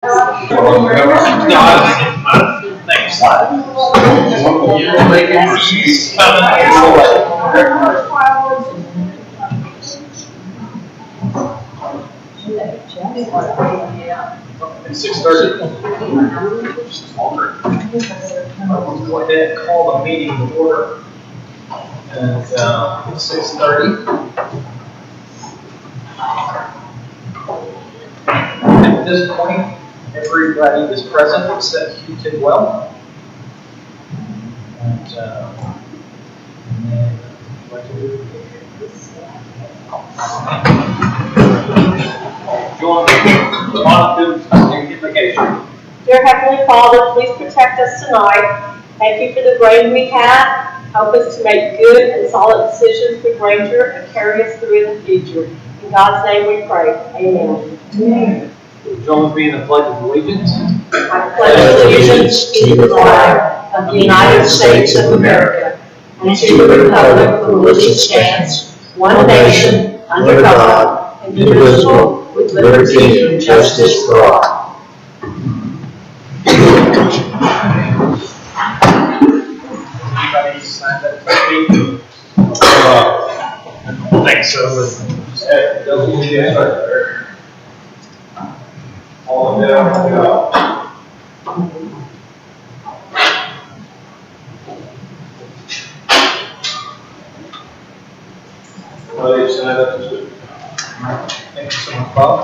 Thanks. It's 6:30. We'll go ahead and call the meeting to order. And 6:30. At this point, everybody is present except Hugh Tidwell. And then what to do? John, do identification. Dear Heavenly Father, please protect us tonight. Thank you for the brain we have. Help us to make good and solid decisions for Granger and carry us through in the future. In God's name we pray. Amen. Amen. Join me in the Pledge of Allegiance. I pledge allegiance to the flag of the United States of America and to the republic for which it stands, one nation, under God, indivisible, with liberty and justice for all. Anybody signed up to speak? I think so. All of them. Anybody signed up to speak? Thank you so much, Bob.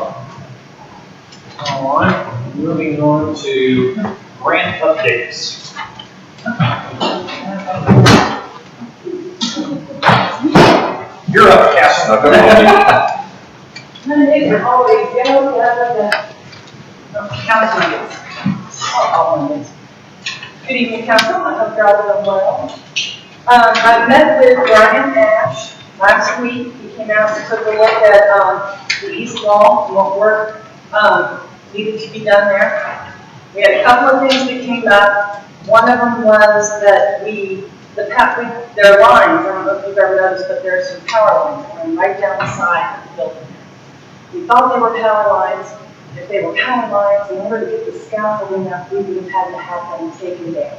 All right, moving on to grant updates. You're up, Cassie. Mondays are always go out of the council. Good evening, council. I hope you're all doing well. I met with Brian Ash last week. He came out and took a look at the east wall and what work needed to be done there. We had a couple of things that came up. One of them was that there are lines, I don't know if you've ever noticed, but there are some power lines running right down the side of the building. We thought they were power lines. If they were power lines, in order to get the scaffolding up, we would have had to have them taken down.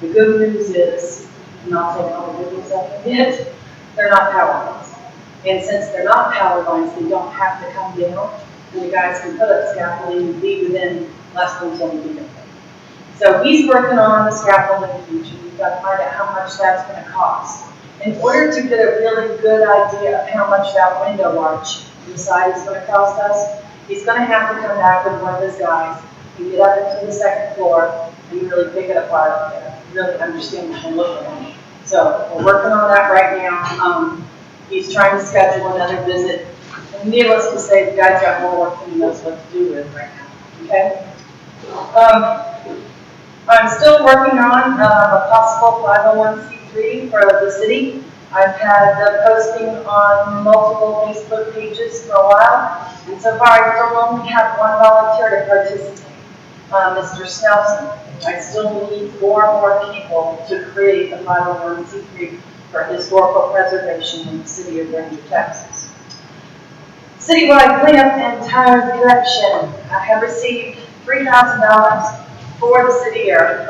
The good news is, I'm not saying all the good news up yet, they're not power lines. And since they're not power lines, they don't have to come down, and the guys can put up scaffolding and be within less than 10 feet of them. So he's working on the scaffolding future. We've got to find out how much that's going to cost. In order to get a really good idea of how much that window arch inside is going to cost us, he's going to have to come back with one of his guys and get up into the second floor and really pick it apart up there, really understand what we're looking at. So we're working on that right now. He's trying to schedule another visit. And needless to say, the guy's got more work than he knows what to do with right now. Okay? I'm still working on a possible 501c3 for the city. I've had the posting on multiple Facebook pages for a while, and so far I still only have one volunteer to participate, Mr. Snelson. I still need 4 more people to create the 501c3 for historical preservation in the city of Granger, Texas. Citywide cleanup and tire collection. I have received $3,000 for the city of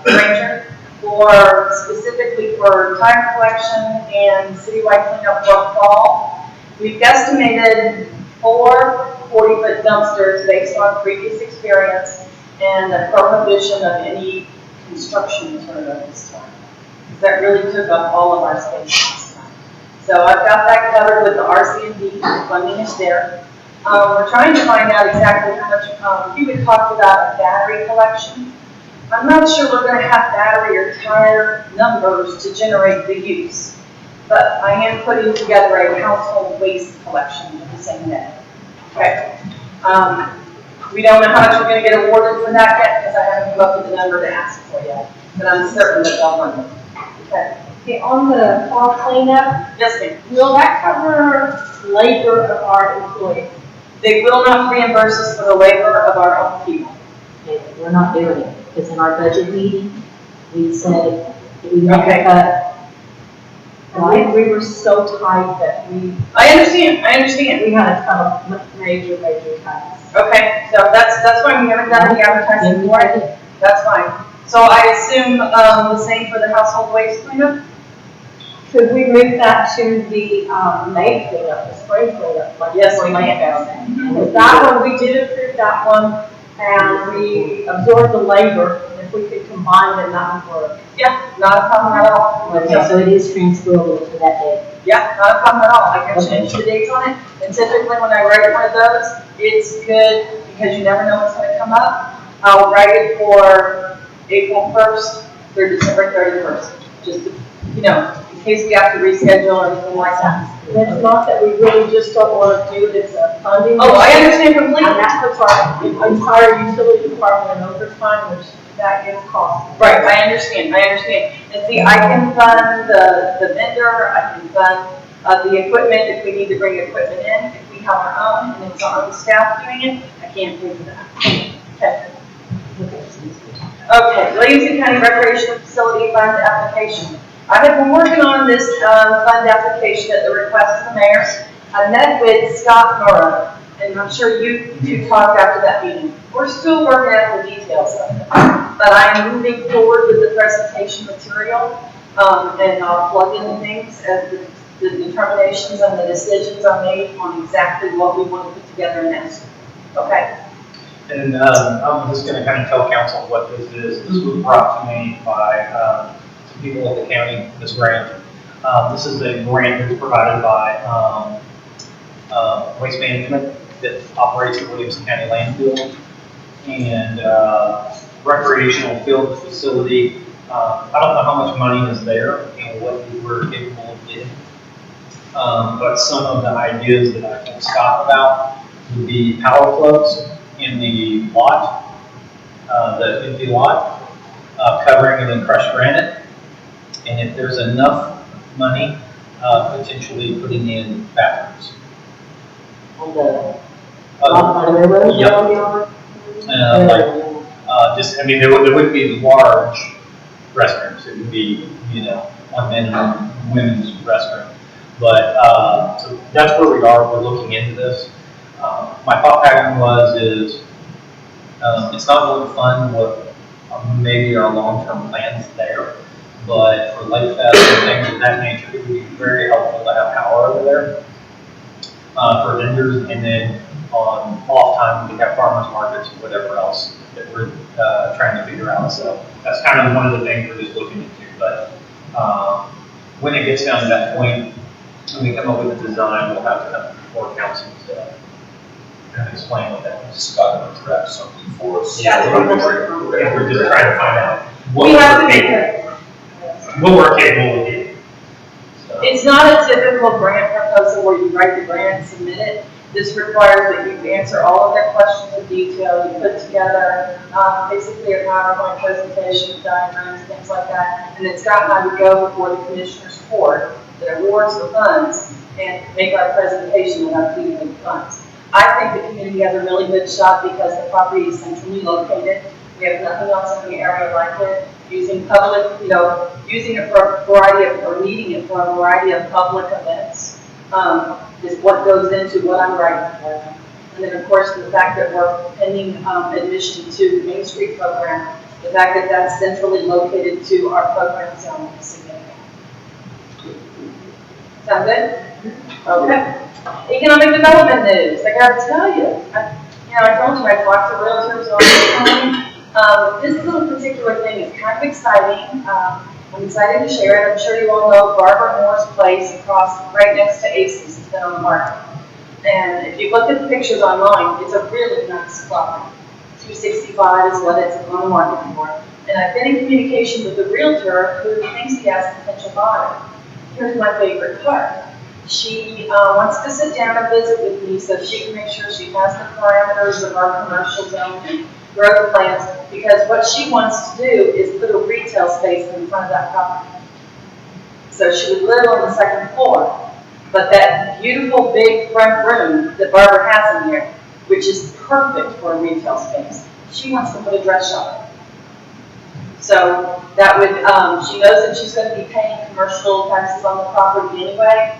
Granger, specifically for tire collection and citywide cleanup for fall. We've estimated 4 40-foot dumpsters based on previous experience and a prohibition of any construction material at this time. That really took up all of our space last time. So I've got that covered with the RC&D, the funding is there. We're trying to find out exactly how much, you had talked about a battery collection. I'm not sure we're going to have battery or tire numbers to generate the use, but I am putting together a household waste collection of the same day. Okay. We don't know how much we're going to get awarded for that yet because I haven't come up with a number to ask for yet, but I'm certain that they'll run it. Okay. Okay, on the fall cleanup, Yes, ma'am. will that cover labor of our employees? They will not reimburse us for the labor of our own people. Okay, we're not doing it, because in our budget meeting, we said that we Okay. have cut And we were so tight that I understand, we had a ton of major cuts. Okay, so that's why we haven't done any advertising for it. That's fine. So I assume, the same for the household waste cleanup? Could we move that to the, May cleanup, the spring cleanup? Like Yes, for we can. landfill? With that one, we did approve that one, and we absorbed the labor, and if we could combine them, that would work. Yeah, not a problem at all. Okay, so it is transferable to that day. Yeah, not a problem at all. I can change the dates on it. And typically when I write one of those, it's good because you never know what's gonna come up. I'll write it for April 1st through December 31st, just to, in case we have to reschedule or anything like that. And it's not that we really just don't want to do it, it's a funding. Oh, I issue. understand And completely. that puts our entire utility department in overtime, which that gets costly. Right, I understand. And see, I can fund the vendor, I can fund the equipment if we need to bring equipment in. If we have our own and it's our own staff doing it, I can't pay for that. Okay. Okay, Williamson County Recreational Facility Fund application. I have been working on this fund application at the request of the mayor. I met with Scott Nora, and I'm sure you two talked after that meeting. We're still working out the details of it, but I am moving forward with the presentation material, and I'll plug in the things as the determinations and the decisions are made on exactly what we want to put together next. Okay? And I'm just going to kind of tell council what this is. This was brought to me by some people at the county, this grant. This is a grant that's provided by Waste Management that operates the Williamson County landfill and recreational field facility. I don't know how much money is there and what we were capable of getting. But some of the ideas that I told Scott about would be power plugs in the lot, the empty lot, covering it in crushed granite. And if there's enough money, potentially putting in bathrooms. On the railroad? Yep. There wouldn't be large restrooms. It would be, one men and one women's restroom. But, so that's where we are. We're looking into this. My thought pattern is it's not going to fund what maybe our long-term plans there, but for Lake Fest and things of that nature, it would be very helpful to have power over there for vendors, and then on off time we have farmers markets and whatever else that we're trying to figure out. So that's kind of one of the things we're just looking into. But when it gets down to that point, when we come up with a design, we'll have to come before council to kind of explain what that is. Scott will draft something for us. Yeah, we're just trying to find out what We have to we're make capable, it. what we're capable of getting. So, It's not a typical grant proposal where you write the grant and submit it. This requires that you answer all of their questions in detail, you put together basically a PowerPoint presentation, diagrams, things like that, and then Scott and I would go before the commissioner's court that awards the funds and make our presentation about keeping the funds. I think the community has a really good shot because the property is centrally located. We have nothing else in the area like it. Using public, using it for a variety of, or needing it for a variety of public events is what goes into what I'm writing for them. And then of course the fact that we're pending admission to the Main Street program, the fact that that's centrally located to our program zone is significant. Sound good? Okay. Economic development news. I gotta tell you, I told you I talked to realtors all the time. This little particular thing is kind of exciting. I'm excited to share it. I'm sure you all know Barbara Moore's place across, right next to Aces. It's been on the market. And if you look at the pictures online, it's a really nice property. 265 is what it's on the market for. And I've been in communication with the realtor who thinks he has a potential buyer. Here's my favorite part. She wants to sit down and visit with me so she can make sure she has the parameters of our commercial zone and growth plans, because what she wants to do is put a retail space in front of that property. So she would live on the second floor, but that beautiful big front room that Barbara has in here, which is perfect for a retail space, she wants to put a dress shop in. So that would, she knows that she's gonna be paying commercial taxes on the property anyway.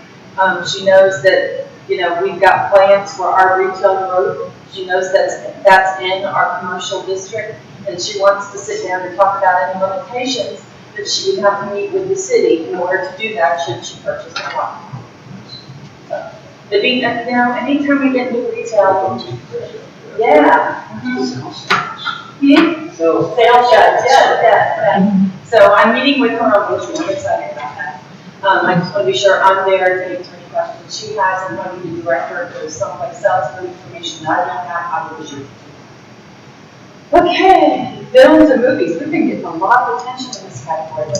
She knows that, you know, we've got plans for our retail growth. She knows that's in our commercial district, and she wants to sit down and talk about any limitations that she would have to meet with the city in order to do that should she purchase the property. So, it'd be, you know, anytime we get new retail, yeah. Yeah. So, Sales judge, yeah. So I'm meeting with her on Wednesday, I'm excited about that. I just want to be sure I'm there to answer any questions she has, and when we direct her to someplace else for information that I don't have, I will share. Okay, films and movies, we've been getting a lot of attention in this category.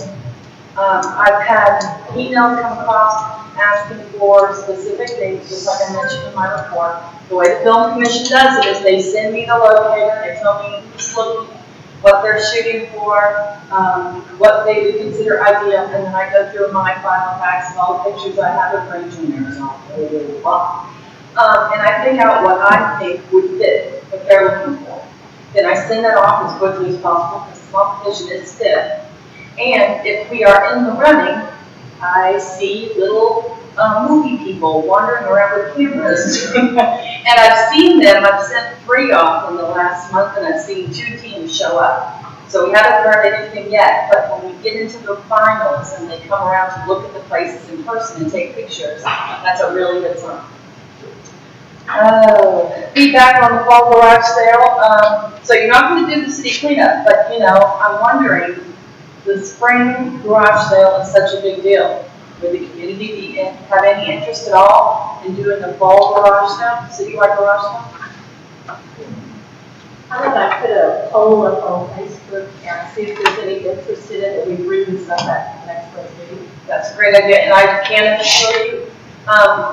I've had emails come across asking for specific dates, just like I mentioned in my report. The way the film commission does it is they send me the locator, they tell me who's looking, what they're shooting for, what they would consider ideal, and then I go through my final facts and all the pictures I have of Range and Arizona. And I pick out what I think would fit what they're looking for. Then I send that off as quickly as possible because the competition is stiff. And if we are in the running, I see little movie people wandering around with cameras. And I've seen them, I've sent 3 off in the last month, and I've seen 2 teams show up. So we haven't heard anything yet, but when we get into the finals and they come around to look at the places in person and take pictures, that's a really good sign. Feedback on the fall garage sale. So you're not going to do the city cleanup, but you know, I'm wondering, the spring garage sale is such a big deal. Would the community have any interest at all in doing a fall garage sale, citywide garage sale? How about I put a poll up on Facebook and see if there's any interest in it, and we bring this up at the next meeting. That's a great idea, and I can assure you,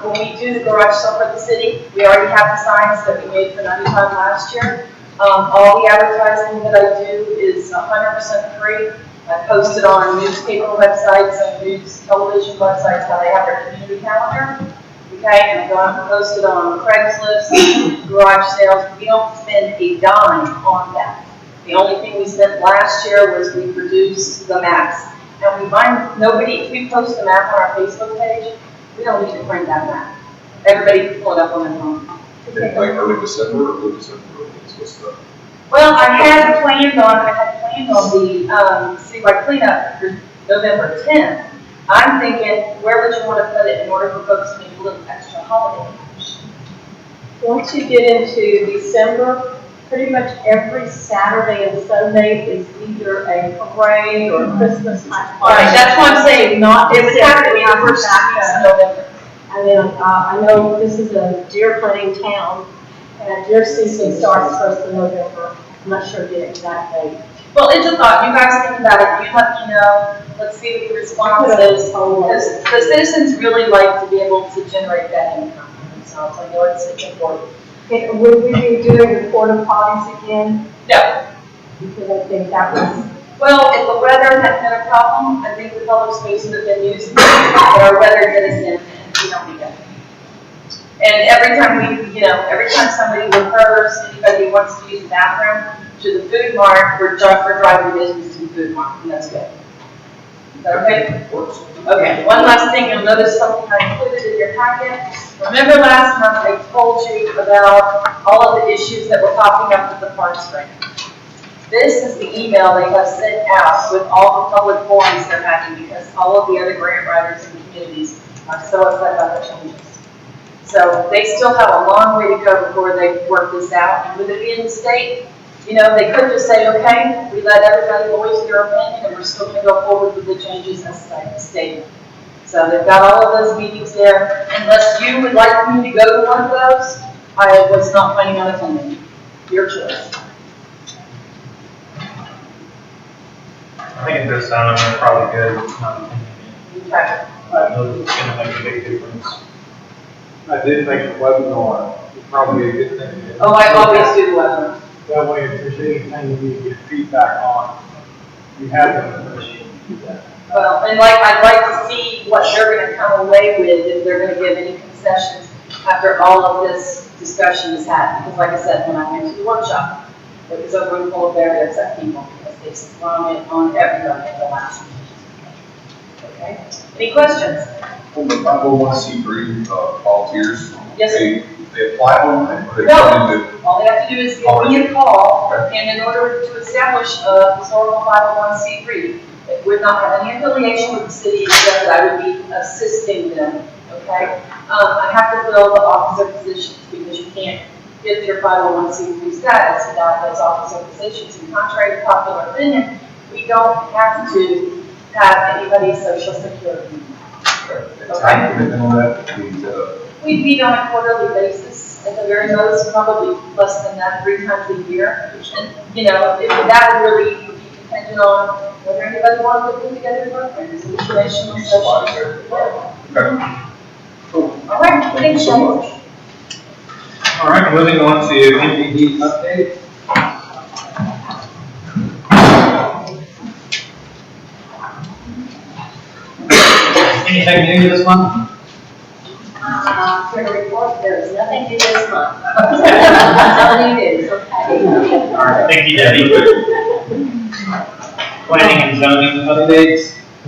when we do the garage sale for the city, we already have the signs that we made for 95 last year. All the advertising that I do is 100% free. I post it on newspaper websites and news television websites how they have their community calendar. Okay, and I go out and post it on Craigslist, garage sales. We don't spend a dime on that. The only thing we spent last year was we produced the maps. And we find nobody, if we post a map on our Facebook page, we don't need to print that map. Everybody can pull it up on their phone. Like early December or late December, what's the? Well, I had planned on the citywide cleanup for November 10th. I'm thinking, where would you want to put it in order for folks to make a little extra holiday? Once you get into December, pretty much every Saturday and Sunday is either a parade or a Christmas type. All right, that's what I'm saying. Not It would have to be the first week of November. And then, I know this is a deer planting town, and deer season starts 1st of November. I'm not sure the exact date. Well, it's a thought. You guys think about it. You let me know. Let's see what the response is. Because the citizens really like to be able to generate that income for themselves. I know it's important. Would we be doing the porta potties again? No. Because I think that was. Well, if the weather had been a problem, I think the public space would have been used. But our weather did us in, and we don't need it. And every time every time somebody refers, anybody wants to use the bathroom to the food mart, we're driving business to the food mart, and that's good. Is that okay? Okay, one last thing, you'll notice something I included in your packet. Remember last month I told you about all of the issues that were popping up with the parks grant. This is the email they have sent out with all the public forums they're having because all of the other grant writers and communities are so upset about the changes. So they still have a long way to go before they work this out. And with it being the state, you know, they could just say, okay, we let everybody voice their opinion and we're still going to go forward with the changes as stated. So they've got all of those meetings there. Unless you would like me to go to one of those, I was not planning on attending. Your choice. I think at this time, I'm probably good. Not attending Okay. it. I know it's going to make a big difference. I did make a webinar, it's probably a good thing. to do. Oh, I always do the webinar. That way, if there's anything you get feedback on, you have the permission to do that. Well, and I'd like to see what they're going to come away with, if they're going to give any concessions after all of this discussion is had. Because like I said, when I went to the workshop, it was a room full of very upset people because It's thrown it on everybody at the last minute. Okay? Any questions? On the 501c3 volunteers, Yes, sir. they apply online, or they No. come into? All they have to do is give me a call, and in order to establish a historical 501c3, it would not have any affiliation with the city, except that I would be assisting them, okay? I have to fill the officer positions, because you can't get your 501c3 status without those officer positions. And contrary to popular opinion, we don't have to have anybody's social security. Time commitment on that, We meet on a quarterly basis, at the very most, probably less than that, 3 times a year. And, you know, that would really be dependent on whether anybody wants to put together programs, information and social. Okay. Cool. All right, Thank you so much. All right, moving on to MDD update. Anything new this month? For the report, there's nothing due this month. Nothing due, okay. All right, thank you, Debbie. Planning and zoning updates.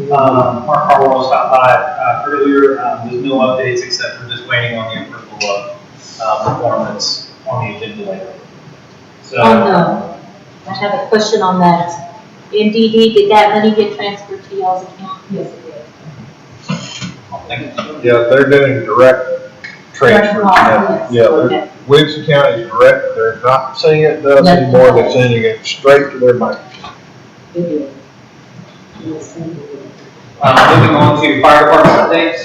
Mark Harwell stopped by earlier. There's no updates except for just waiting on the approval of performance on the agenda later. So, I have a question on that. MDD, did that money get transferred to y'all's account? Yes, it did. thank you. Yeah, they're doing direct transfers. Yeah, Okay. Williamson County is direct, they're not sending it to us anymore, they're sending it straight to their bank. Good deal. Yes, thank you. Moving on to fire department updates.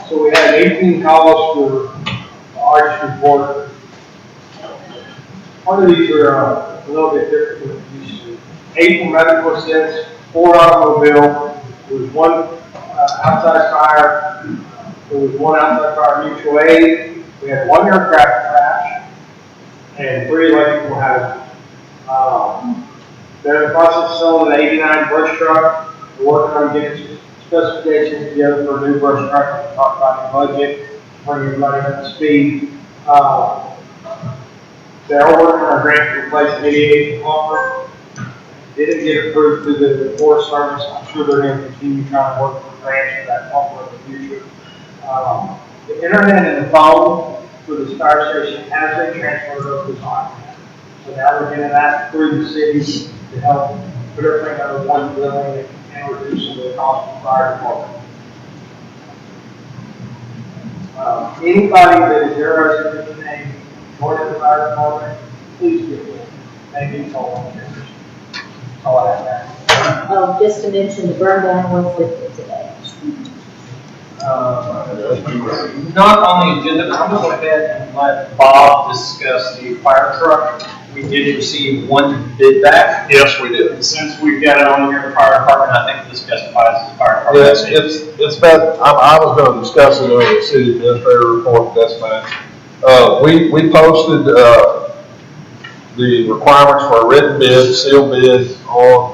So we had 18 calls for the arch report. One of these are a little bit different than we used to. 8 for medical assist, 4 automobile, there was 1 outside fire, there was 1 outside fire mutual aid, we had 1 aircraft crash, and 3 electrical hazards. They're in the process of selling an 89 brush truck. We're working on getting specifications together for a new brush truck. We talked about the budget, bring everybody up to speed. They are working on a grant to replace the 88 pumper. Didn't get approved through the Forest Service. I'm sure they're going to continue trying to work for grants for that pumper in the future. The internet and the phone for the fire station has been transferred over to iPad. So now we're getting that through the city to help put everything under one building and reduce some of the cost of the fire department. Anybody that is interested in the name, joining the fire department, please get with me. Maybe it's all on there. That's all I have now. Just to mention, the burn down was lifted today. Not on the agenda, but I'm going to go ahead and let Bob discuss the fire truck. We did receive 1 bid back. Yes, we did. And since we've got it on here, the fire department, I think this justifies the fire department. Yes, it's that, I was gonna discuss it on the city administrator report, that's fine. We posted, the requirements for a written bid, sealed bid on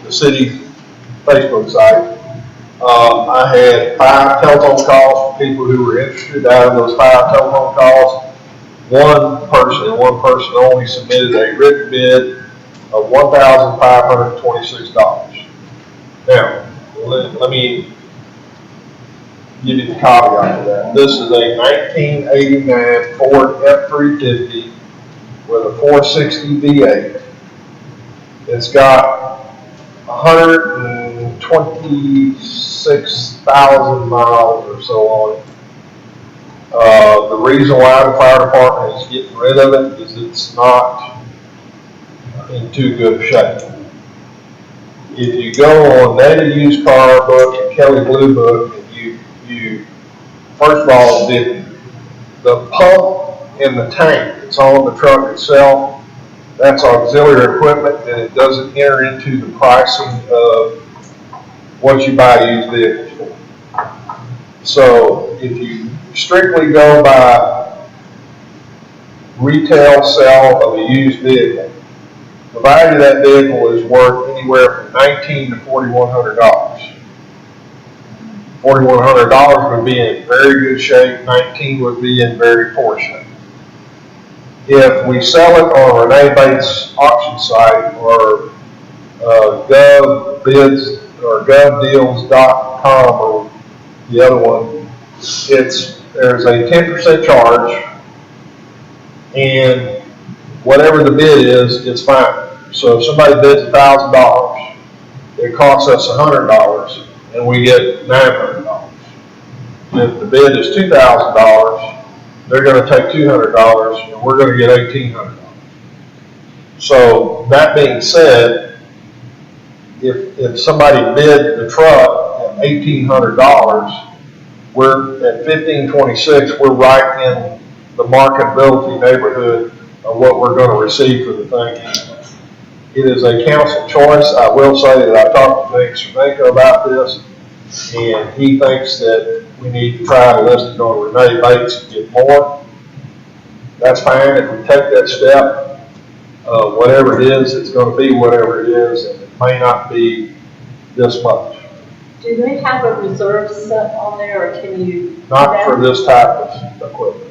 the city Facebook site. I had 5 telephone calls from people who were interested. Out of those 5 telephone calls, one person only submitted a written bid of $1,526. Now, let me give you the caveat to that. This is a 1989 Ford F-350 with a 460 V8. It's got 126,000 miles or so on it. The reason why the fire department is getting rid of it is it's not in too good shape. If you go on Native Used Car Book and Kelly Blue Book, and you first of all, the pump and the tank that's on the truck itself, that's auxiliary equipment, and it doesn't enter into the pricing of what you buy used vehicles for. So if you strictly go by retail sale of a used vehicle, the value of that vehicle is worth anywhere from $1,900 to $4,100. $4,100 would be in very good shape, $19,000 would be in very poor shape. if we sell it on Renee Bates auction site or GovBids or GovDeals.com or the other one, there's a 10% charge, and whatever the bid is, it's fine. So if somebody bids $1,000, it costs us $100, and we get $900. If the bid is $2,000, they're gonna take $200, and we're gonna get $1,800. So that being said, if somebody bid the truck at $1,800, we're at $1,526, we're right in the marketability neighborhood of what we're gonna receive for the thing. It is a council choice. I will say that I talked to Nick Cervenka about this, and he thinks that we need to try to list it on Renee Bates and get more. That's fine. If we take that step, whatever it is, it's gonna be whatever it is, and it may not be this much. Do they have a reserve set on there, or can you? Not for this type of equipment.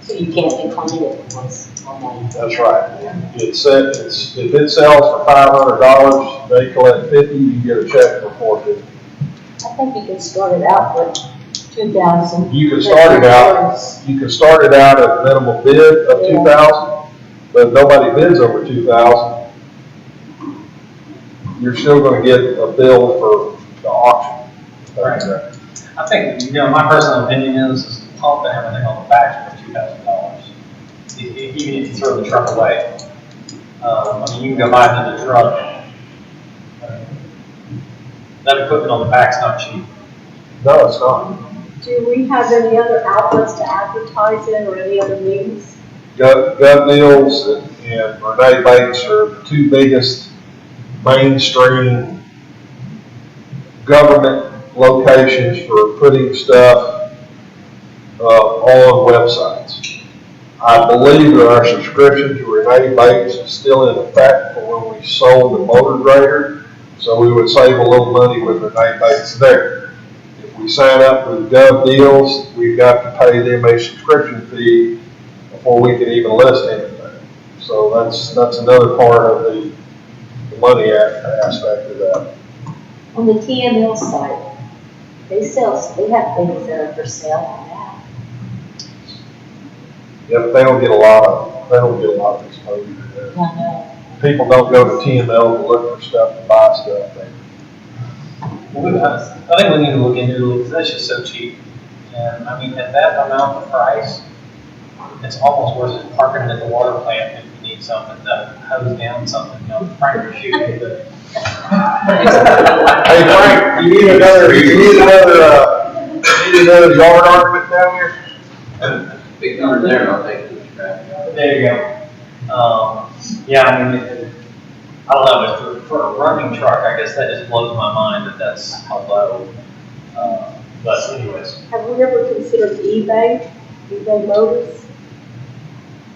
So you can't decline it once on that. That's right. If it sells for $500, they collect $50, you get a check for $450. I think you can start it out with 2,000. You can start it out at a minimum bid of 2,000, but if nobody bids over 2,000, you're still gonna get a bill for the auction. Right. I think, my personal opinion is pump and everything on the back is $2,000. Even if you throw the truck away. You can go buy another truck. That equipment on the back's not cheap. No, it's not. Do we have any other outlets to advertise in, or any other means? GovDeals and Renee Bates are the two biggest mainstream government locations for putting stuff on websites. I believe that our subscription to Renee Bates is still in effect for when we sold the motor grader, so we would save a little money with Renee Bates there. If we sign up with GovDeals, we've got to pay them a subscription fee before we can even list anything. So that's another part of the money aspect of that. On the TML site, they have things that are for sale on that. Yep, they don't get a lot of exposure there. I know. People don't go to TML to look for stuff and buy stuff. I think we need to look into it because that's just so cheap. And at that amount of price, it's almost worth it parking at the water plant if you need something to hose down something, Frank or shoot. Hey Frank, you need another yard argument down here? Big number there, I'll take it. There you go. I don't know, but for a running truck, I guess that just blows my mind that's how low. But anyways. Have we ever considered eBay Motors?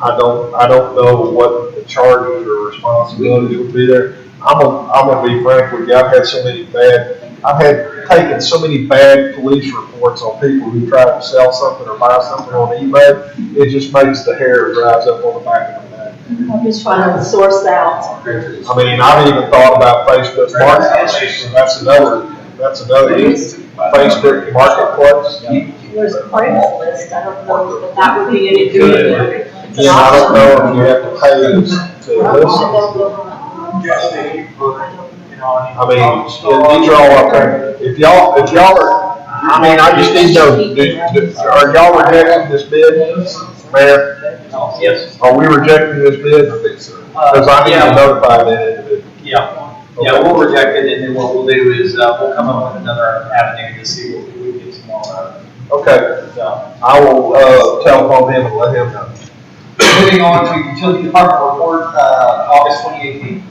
I don't know what the charges or responsibilities would be there. I'm gonna be frank with you. I've taken so many bad police reports on people who try to sell something or buy something on eBay. It just makes the hair rise up on the back of my neck. I'm just trying to source out. I've even thought about Facebook Marketplace. That's another Facebook Marketplace. There's a Craigslist, I don't know if that would be any good. Again, I don't know if you have to pay to listen. These are all up there. If y'all are, I just need to know, are y'all rejecting this bid, Mayor? Yes. Are we rejecting this bid? I think so. Because I need to notify that individual. Yeah, we'll reject it, and then what we'll do is, we'll come up with another avenue to see what we can get some more out of it. Okay, So, I will, telephone him and let him know. moving on to utility department report, August 2018.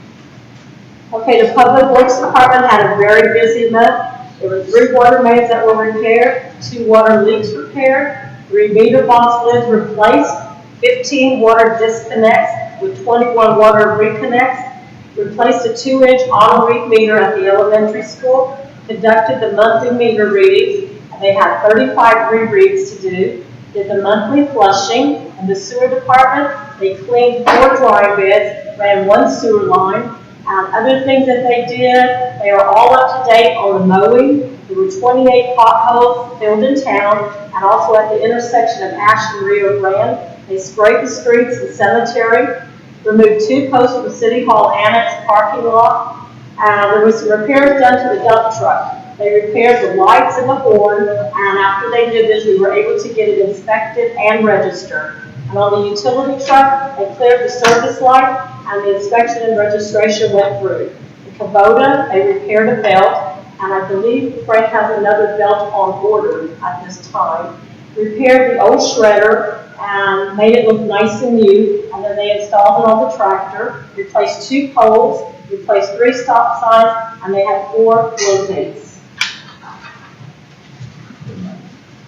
Okay, the Public Works Department had a very busy month. There were 3 water mains that were repaired, 2 water leaks repaired, 3 meter box lids replaced, 15 water disconnects with 21 water reconnects, replaced a 2-inch auto-read meter at the elementary school, conducted the monthly meter readings, and they had 35 re-reads to do, did the monthly flushing, In the sewer department, they cleaned 4 dry beds, ran 1 sewer line. Other things that they did, they are all up to date on the mowing. There were 28 potholes filled in town, and also at the intersection of Ash and Rio Grande. They sprayed the streets and cemetery, removed 2 posts from City Hall Annex parking lot. There was some repairs done to the dump truck. They repaired the lights and the horn, and after they did this, we were able to get it inspected and registered. And on the utility truck, they cleared the service light, and the inspection and registration went through. The Kubota, they repaired a belt, and I believe Frank has another belt on order at this time. Repaired the old shredder and made it look nice and new, and then they installed it on the tractor, replaced 2 poles, replaced 3 stop signs, and they had 4 road gates.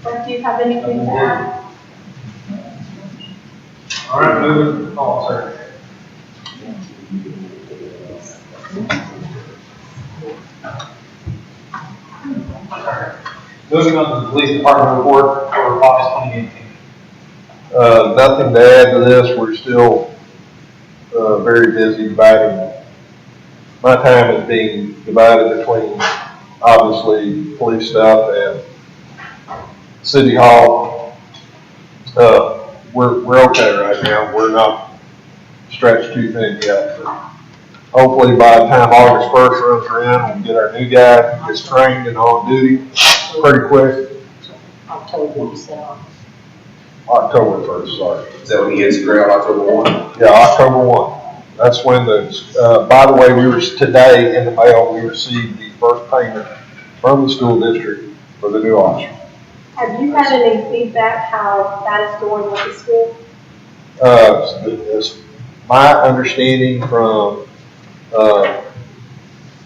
Frank, do you have anything to add? All right, moving, oh, sorry. Moving on to the police department report for August 2018. Nothing to add to this. We're still very busy dividing. My time is being divided between, obviously, police stuff and City Hall. We're okay right now. We're not stretched too thin yet. But hopefully by the time August 1st runs around, we'll get our new guy, gets trained and on duty pretty quick. October, you said October 1st, sorry. Is that when he hits the ground, October 1? Yeah, October 1. That's when by the way, today in the mail, we received the first payment from the school district for the new officer. Have you had any feedback how that is going with the school? It's my understanding from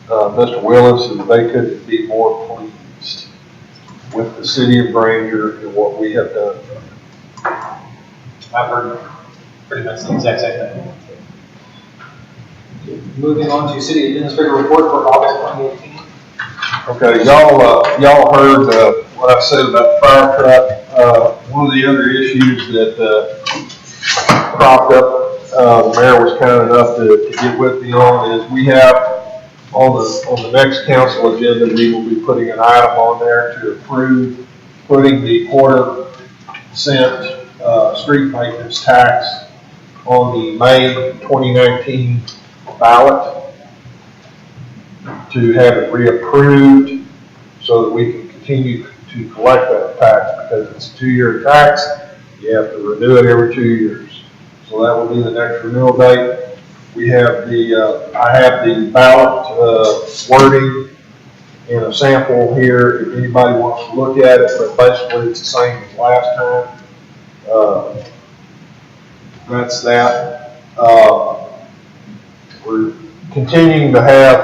Mr. Willis is they couldn't be more pleased with the city of Granger and what we have done. I've heard pretty much the exact same thing. Moving on to city administrator report for August 2018. Okay, y'all heard what I said about the fire truck. One of the other issues that cropped up, the mayor was kind enough to get with me on is we have on the next council agenda, we will be putting an item on there to approve putting the $0.25 street maintenance tax on the May 2019 ballot to have it reapproved so that we can continue to collect that tax because it's a 2-year tax. You have to renew it every 2 years. So that will be the next renewal date. We have I have the ballot wording in a sample here if anybody wants to look at it, but basically it's the same as last time. That's that. We're continuing to have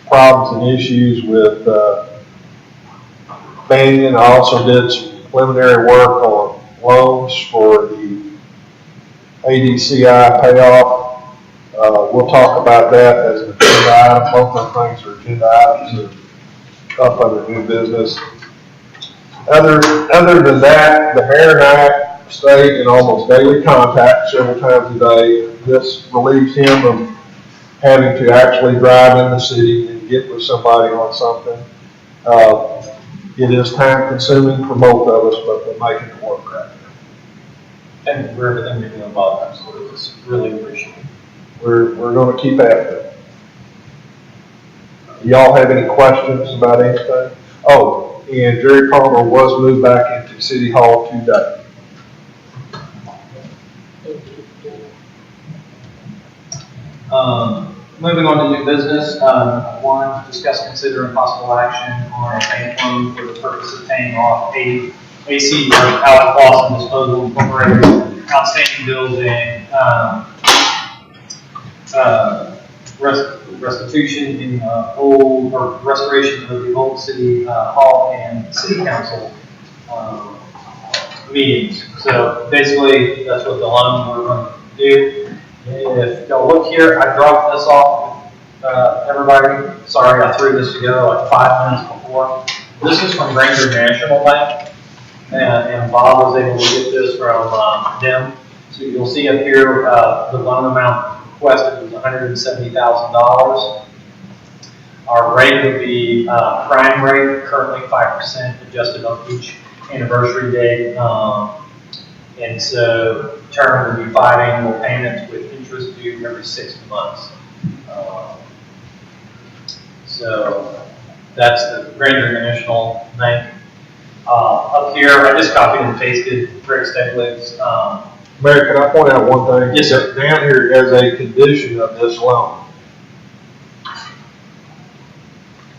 problems and issues with Banyan. I also did some preliminary work on loans for the ADCI payoff. We'll talk about that as an agenda item. Both of things are agenda items up under new business. Other than that, the mayor and I stay in almost daily contact several times a day. This relieves him of having to actually drive in the city and get with somebody on something. It is time consuming for both of us, but we're making it work right now. Thank you for everything you're doing, Bob. Absolutely, it's really appreciated. We're going to keep after it. Y'all have any questions about anything? Oh, and Jerry Palmer was moved back into City Hall today. Moving on to new business, one, discuss, consider, and possible action on a bank loan for the purpose of paying off AC or Alec Lawson Disposal Incorporated outstanding bills and restitution in old, or restoration of the old city hall and city council meetings. So basically, that's what the loan we're going to do. If y'all look here, I dropped this off with everybody. Sorry, I threw this together like 5 minutes before. This is from Granger National Bank. and Bob was able to get this from them. So you'll see up here, the loan amount requested was $170,000. Our rate would be prime rate, currently 5%, adjusted on each anniversary date. And so term would be 5 annual payments with interest due every 6 months. So that's the Granger National Bank. Up here, I just copied and pasted Greg Steglig's. Mayor, can I point out one thing? Yes, sir. Down here, as a condition of this loan,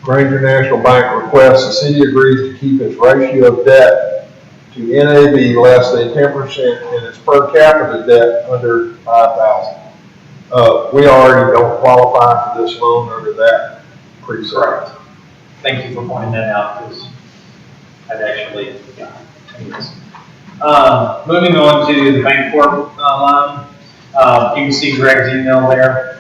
Granger National Bank requests the city agrees to keep its ratio of debt to NAV less than 10% and its per capita debt under 5,000. We already don't qualify for this loan under that precept. Correct. Thank you for pointing that out, because I'd actually forgotten. Anyways. Moving on to the Bancorp loan. You can see Greg's email there.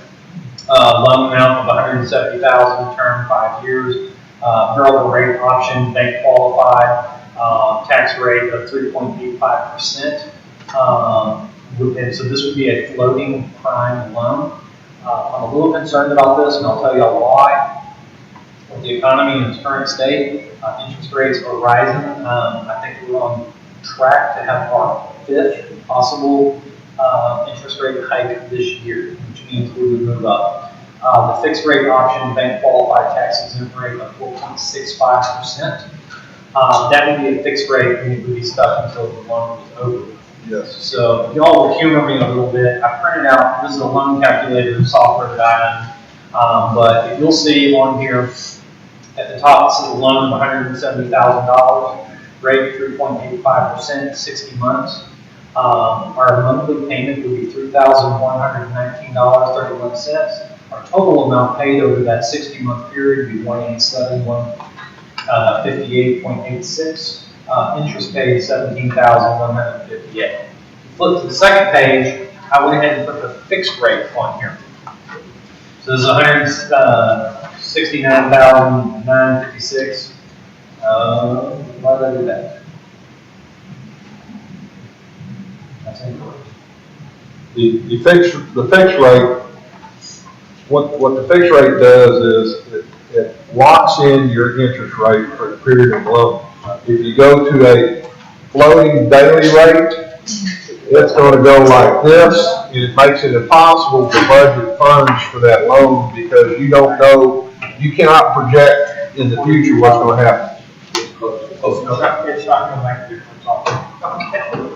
Loan amount of $170,000, term 5 years. Variable rate option, bank qualified. Tax rate of 3.85%. And so this would be a floating prime loan. I'm a little concerned about this, and I'll tell you why. With the economy in its current state, interest rates are rising. I think we're on track to have our 5th possible interest rate hike this year, which means we would move up. The fixed rate option, bank qualified tax exempt rate of 4.65%. That would be a fixed rate, and it would be stuck until the loan was over. Yes. So if y'all will humor me a little bit, I printed out, this is a loan calculator software that I own. But if you'll see on here, at the top, it says a loan of $170,000, rate 3.85%, 60 months. Our monthly payment would be $3,119.31. Our total amount paid over that 60-month period would be $187,158.86. Interest paid $17,158. Flip to the second page. I went ahead and put the fixed rate on here. So this is $169,956. Why did I do that? That's incorrect. The fixed rate, what the fixed rate does is it locks in your interest rate for the period of loan. If you go to a floating daily rate, it's going to go like this, and it makes it impossible to budget funds for that loan because you don't know, you cannot project in the future what's going to happen. It's not gonna make a difference on it.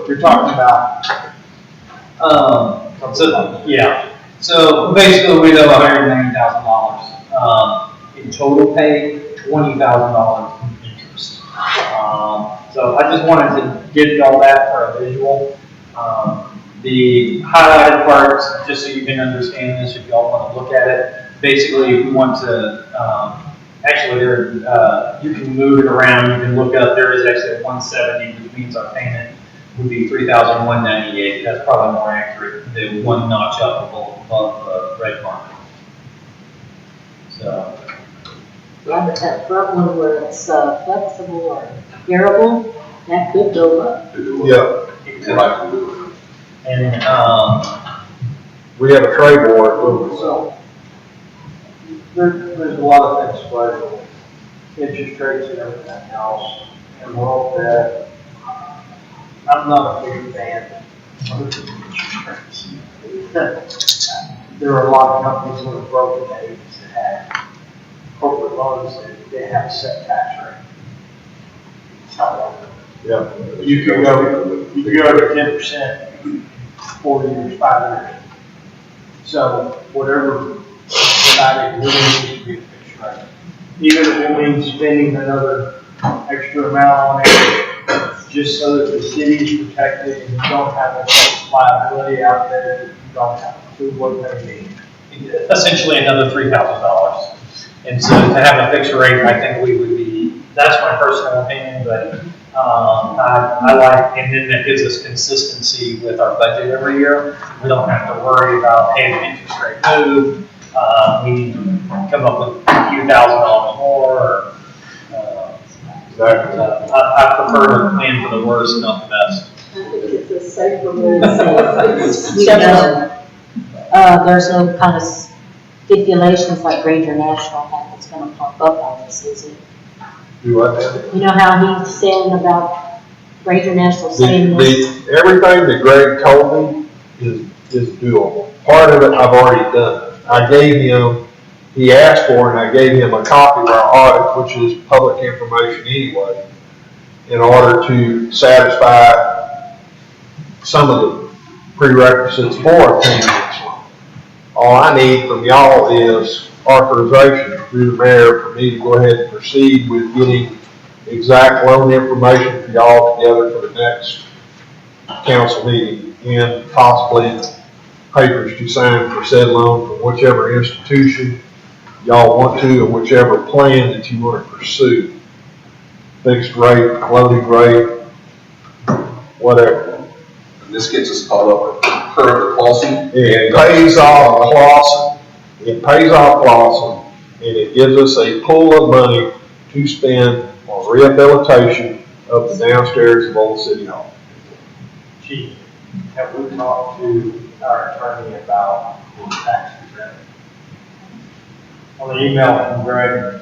You're talking about, So basically we owe $190,000 in total pay, $20,000 in interest. So I just wanted to give y'all that for a visual. The highlighted parts, just so you can understand this, if y'all want to look at it. Basically, if we want to, you can move it around. You can look up. There is actually a 170, which means our payment would be $3,198. That's probably more accurate. The one notch up above the red mark. So. Yeah, but that front one where it's flexible or variable, that could go up. Yeah, And we have a trade war at Louisville. so, there's a lot of things floating, interest rates and everything else, and all that. I'm not a big fan of interest rates. There are a lot of companies that are broken days that have corporate loans that they have a set tax rate. Yeah. You could go to 10%, 4 years, 5 years. So whatever provided really needs to be fixed rate. Even if it means spending another extra amount on it, just so that the city's protected and you don't have a liability out there that you don't have to do what they need. essentially another $3,000. And so to have a fixed rate, I think we would be, that's my personal opinion, but I like, and then that gives us consistency with our budget every year. We don't have to worry about, hey, the interest rate moved, we need to come up with a few $1,000s more. Exactly. I prefer to plan for the worst, not the best. I think it's a safer way to say it. You know, there's no kind of stipulations like Granger National have that's gonna pop up on this, is it? Do what now? You know how he's saying about Granger National saying this? Everything that Greg told me is doable. Part of it I've already done. I gave him, he asked for, and I gave him a copy of our audit, which is public information anyway, in order to satisfy some of the prerequisites for obtaining this loan. All I need from y'all is authorization through the mayor for me to go ahead and proceed with getting exact loan information for y'all together for the next council meeting, and possibly papers to sign for said loan from whichever institution y'all want to, or whichever plan that you want to pursue. Fixed rate, floating rate, whatever. And this gets us caught up with current Clausen. It pays off Clausen, and it gives us a pool of money to spend on rehabilitation of the downstairs of Old City Hall. Chief, have we talked to our attorney about the tax exempt? On the email from Greg.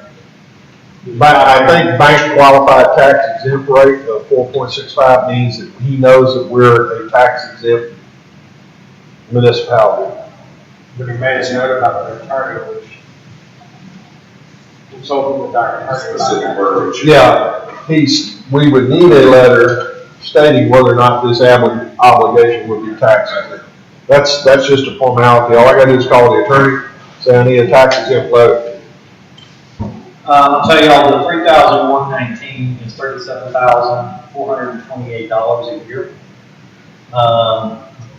But I think bank qualified tax exempt rate of 4.65 means that he knows that we're a tax exempt municipality. But he made a note about the attorney, which consulted with our attorney. Specific verbiage. Yeah, we would need a letter stating whether or not this obligation would be tax exempt. That's just a formality. All I gotta do is call the attorney, say I need a tax exempt letter. I'll tell y'all, the $3,119 is $37,428 a year.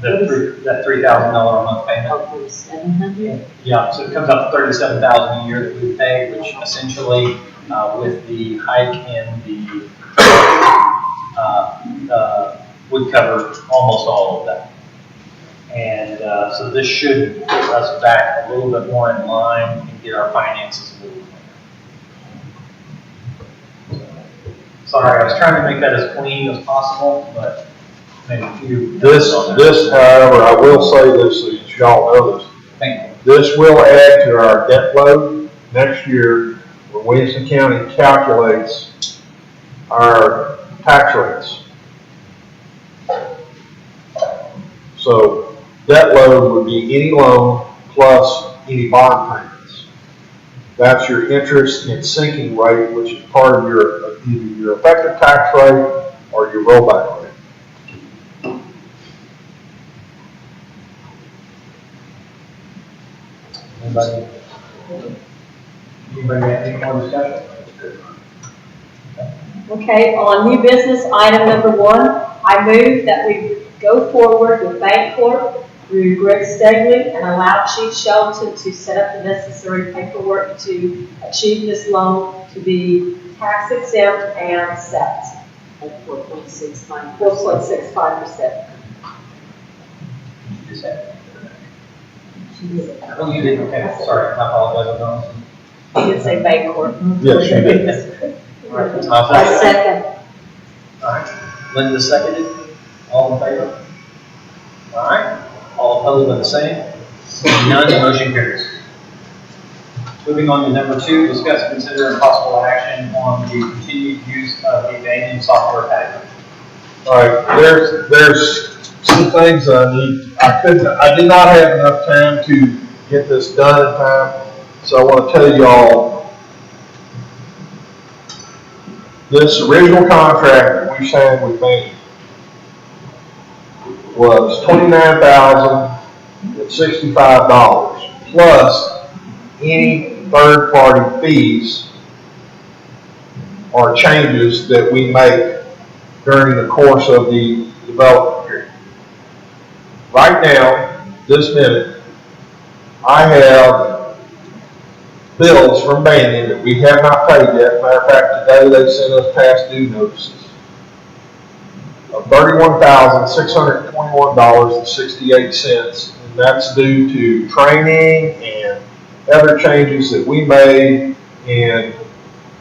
That $3,000 a month payment. Hopefully 700. Yeah, so it comes up to $37,000 a year that we pay, which essentially, with the hike in the, would cover almost all of that. And, so this should put us back a little bit more in line and get our finances a little cleaner. Sorry, I was trying to make that as clean as possible, but maybe a few. This, however, I will say this so that y'all know this. Thank you. This will add to our debt load next year when Williamson County calculates our tax rates. So debt load would be any loan plus any bond payments. That's your interest and sinking rate, which is part of your either your effective tax rate or your rollback rate. Anybody have any more discussion? Okay, on new business, item number 1, I move that we go forward with Bancorp through Greg Stegley and allow Chief Shelton to set up the necessary paperwork to achieve this loan to be tax exempt and set at 4.65%. 4.65%. You said. She did it. Oh, you did, okay, sorry, I apologize. You did say Bancorp. Yes, you did. All right, I second. All right, Linda seconded, all in favor? All right, all opposed by the same? Seeing none, the motion carries. Moving on to number 2, discuss, consider, and possible action on the continued use of the abandoned software package. All right, there's some things I did not have enough time to get this done in time, so I want to tell y'all, this original contract that we signed with Bain was $29,065 plus any third-party fees or changes that we make during the course of the development period. Right now, this minute, I have bills from Banyan that we have not paid yet. Matter of fact, today they sent us past due notices of $31,621.68, and that's due to training and other changes that we made and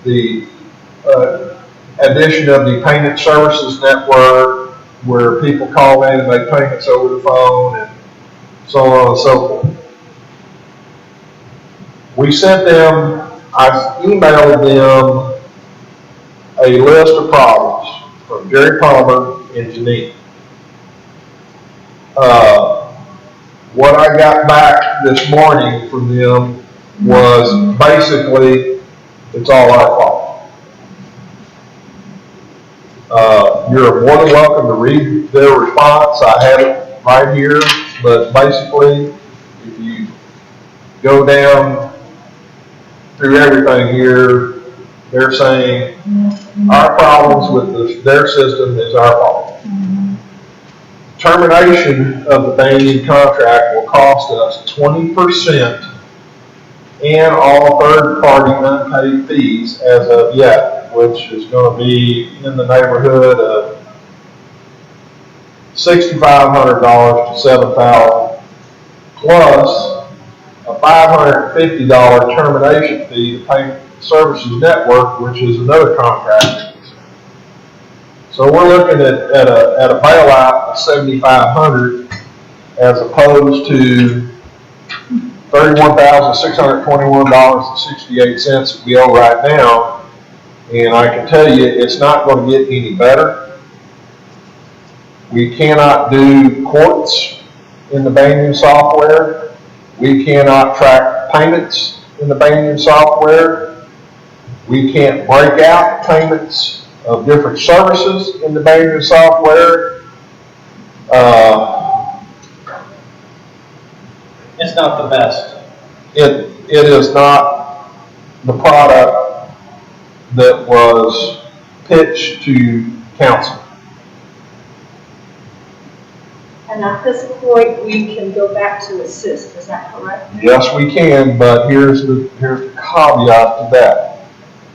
the addition of the payment services network, where people call in and make payments over the phone and so on and so forth. We sent them, I emailed them a list of problems from Jerry Palmer and Janine. What I got back this morning from them was basically, it's all our fault. You're more than welcome to read their response. I have it right here, but basically, if you go down through everything here, they're saying our problems with their system is our fault. Termination of the banking contract will cost us 20% and all third-party unpaid fees as of yet, which is going to be in the neighborhood of $6,500 to $7,000, plus a $550 termination fee to Payment Services Network, which is another contract. So we're looking at a bailout of $7,500 as opposed to $31,621.68 that we owe right now. And I can tell you, it's not going to get any better. We cannot do courts in the Banyan software. We cannot track payments in the Banyan software. We can't break out payments of different services in the Banyan software. It's not the best. It is not the product that was pitched to council. And at this point, we can go back to assist, is that correct? Yes, we can, but here's the caveat to that.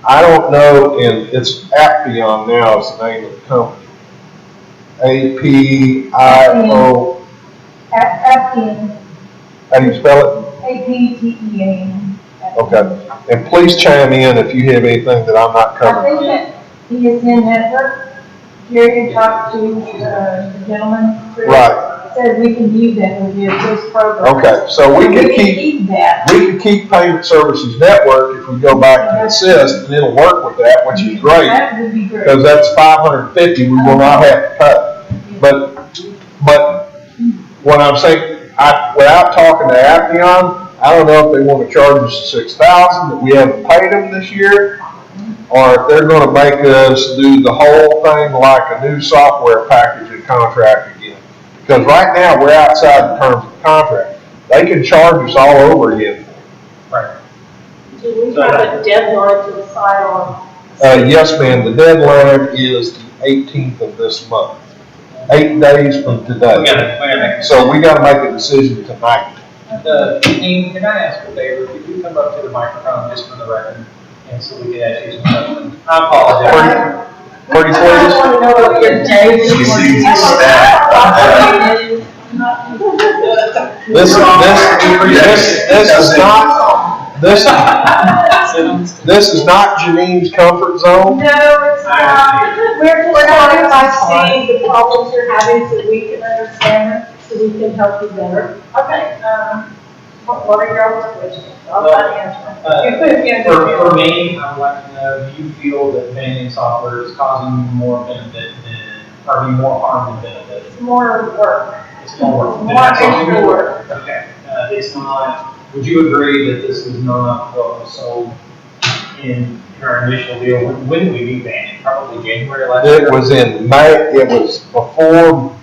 I don't know, and it's Appian now is the name of the company. A-P-I-O. Appian, How do you spell it? A-P-T-E-A-N. Okay. And please chime in if you have anything that I'm not I covering. think that he is in network. Gary talked to the gentleman. Chris, Right. said we can use that with this program. Okay, so we can keep that. we can keep Payment Services Network if we go back to Assist, and it'll work with that, which is great, That would be great. because that's $550 we will not have to pay. But what I'm saying, without talking to Appian, I don't know if they want to charge us $6,000 that we haven't paid them this year, or if they're going to make us do the whole thing like a new software package and contract again. Because right now, we're outside the terms of the contract. They can charge us all over again. Right. Do we have a deadline to decide on? Yes, ma'am, the deadline is the 18th of this month. 8 days from We today. gotta make So we gotta make a decision tonight. Dean, can I ask a favor? Could you come up to the microphone just for the record, and so we can ask you some questions? I apologize. Pretty I please? want to know what your day is. She sees the staff. This is not Janine's comfort zone. No, it's not. We're starting by seeing seeing the problems you're having so we can understand them, so we can help you better. Okay, what are your questions? I'll try to answer them. For me, I would like to know, do you feel that banning software is causing you more benefit than, or more harm than benefit? It's more work. It's more work. More extra work. Okay, it's not, would you agree that this is not what was sold in our initial deal? When did we be banned? Probably January last year? It was in May, it was before,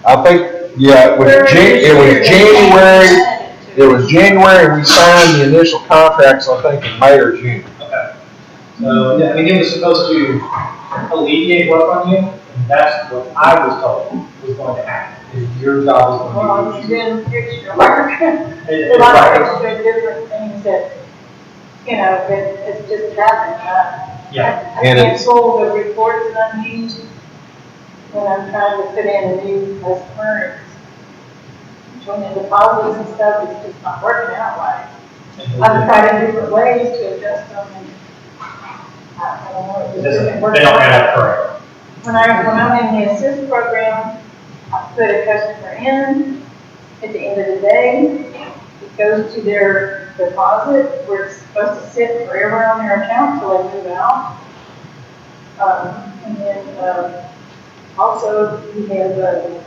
I think, yeah, it was January. It was January, we signed the initial contracts, I think, in May or June. Okay. So, I mean, it was supposed to alleviate work on you, and that's what I was told was going to happen. Is your job is Well, going it's to be. been extra work. It's A lot of right. extra different things that, that it's just happened. Yeah. I And can't pull the reports that I'm using when I'm trying to put in a new customer. When the deposits and stuff, it's just not working out right. I've tried different ways to adjust them, and I don't know, it It just doesn't, doesn't work. they don't have correct. When I'm in the assist program, I put a customer in, at the end of the day, it goes to their deposit, where it's supposed to sit forever on their account until they move out. And then, also, we have,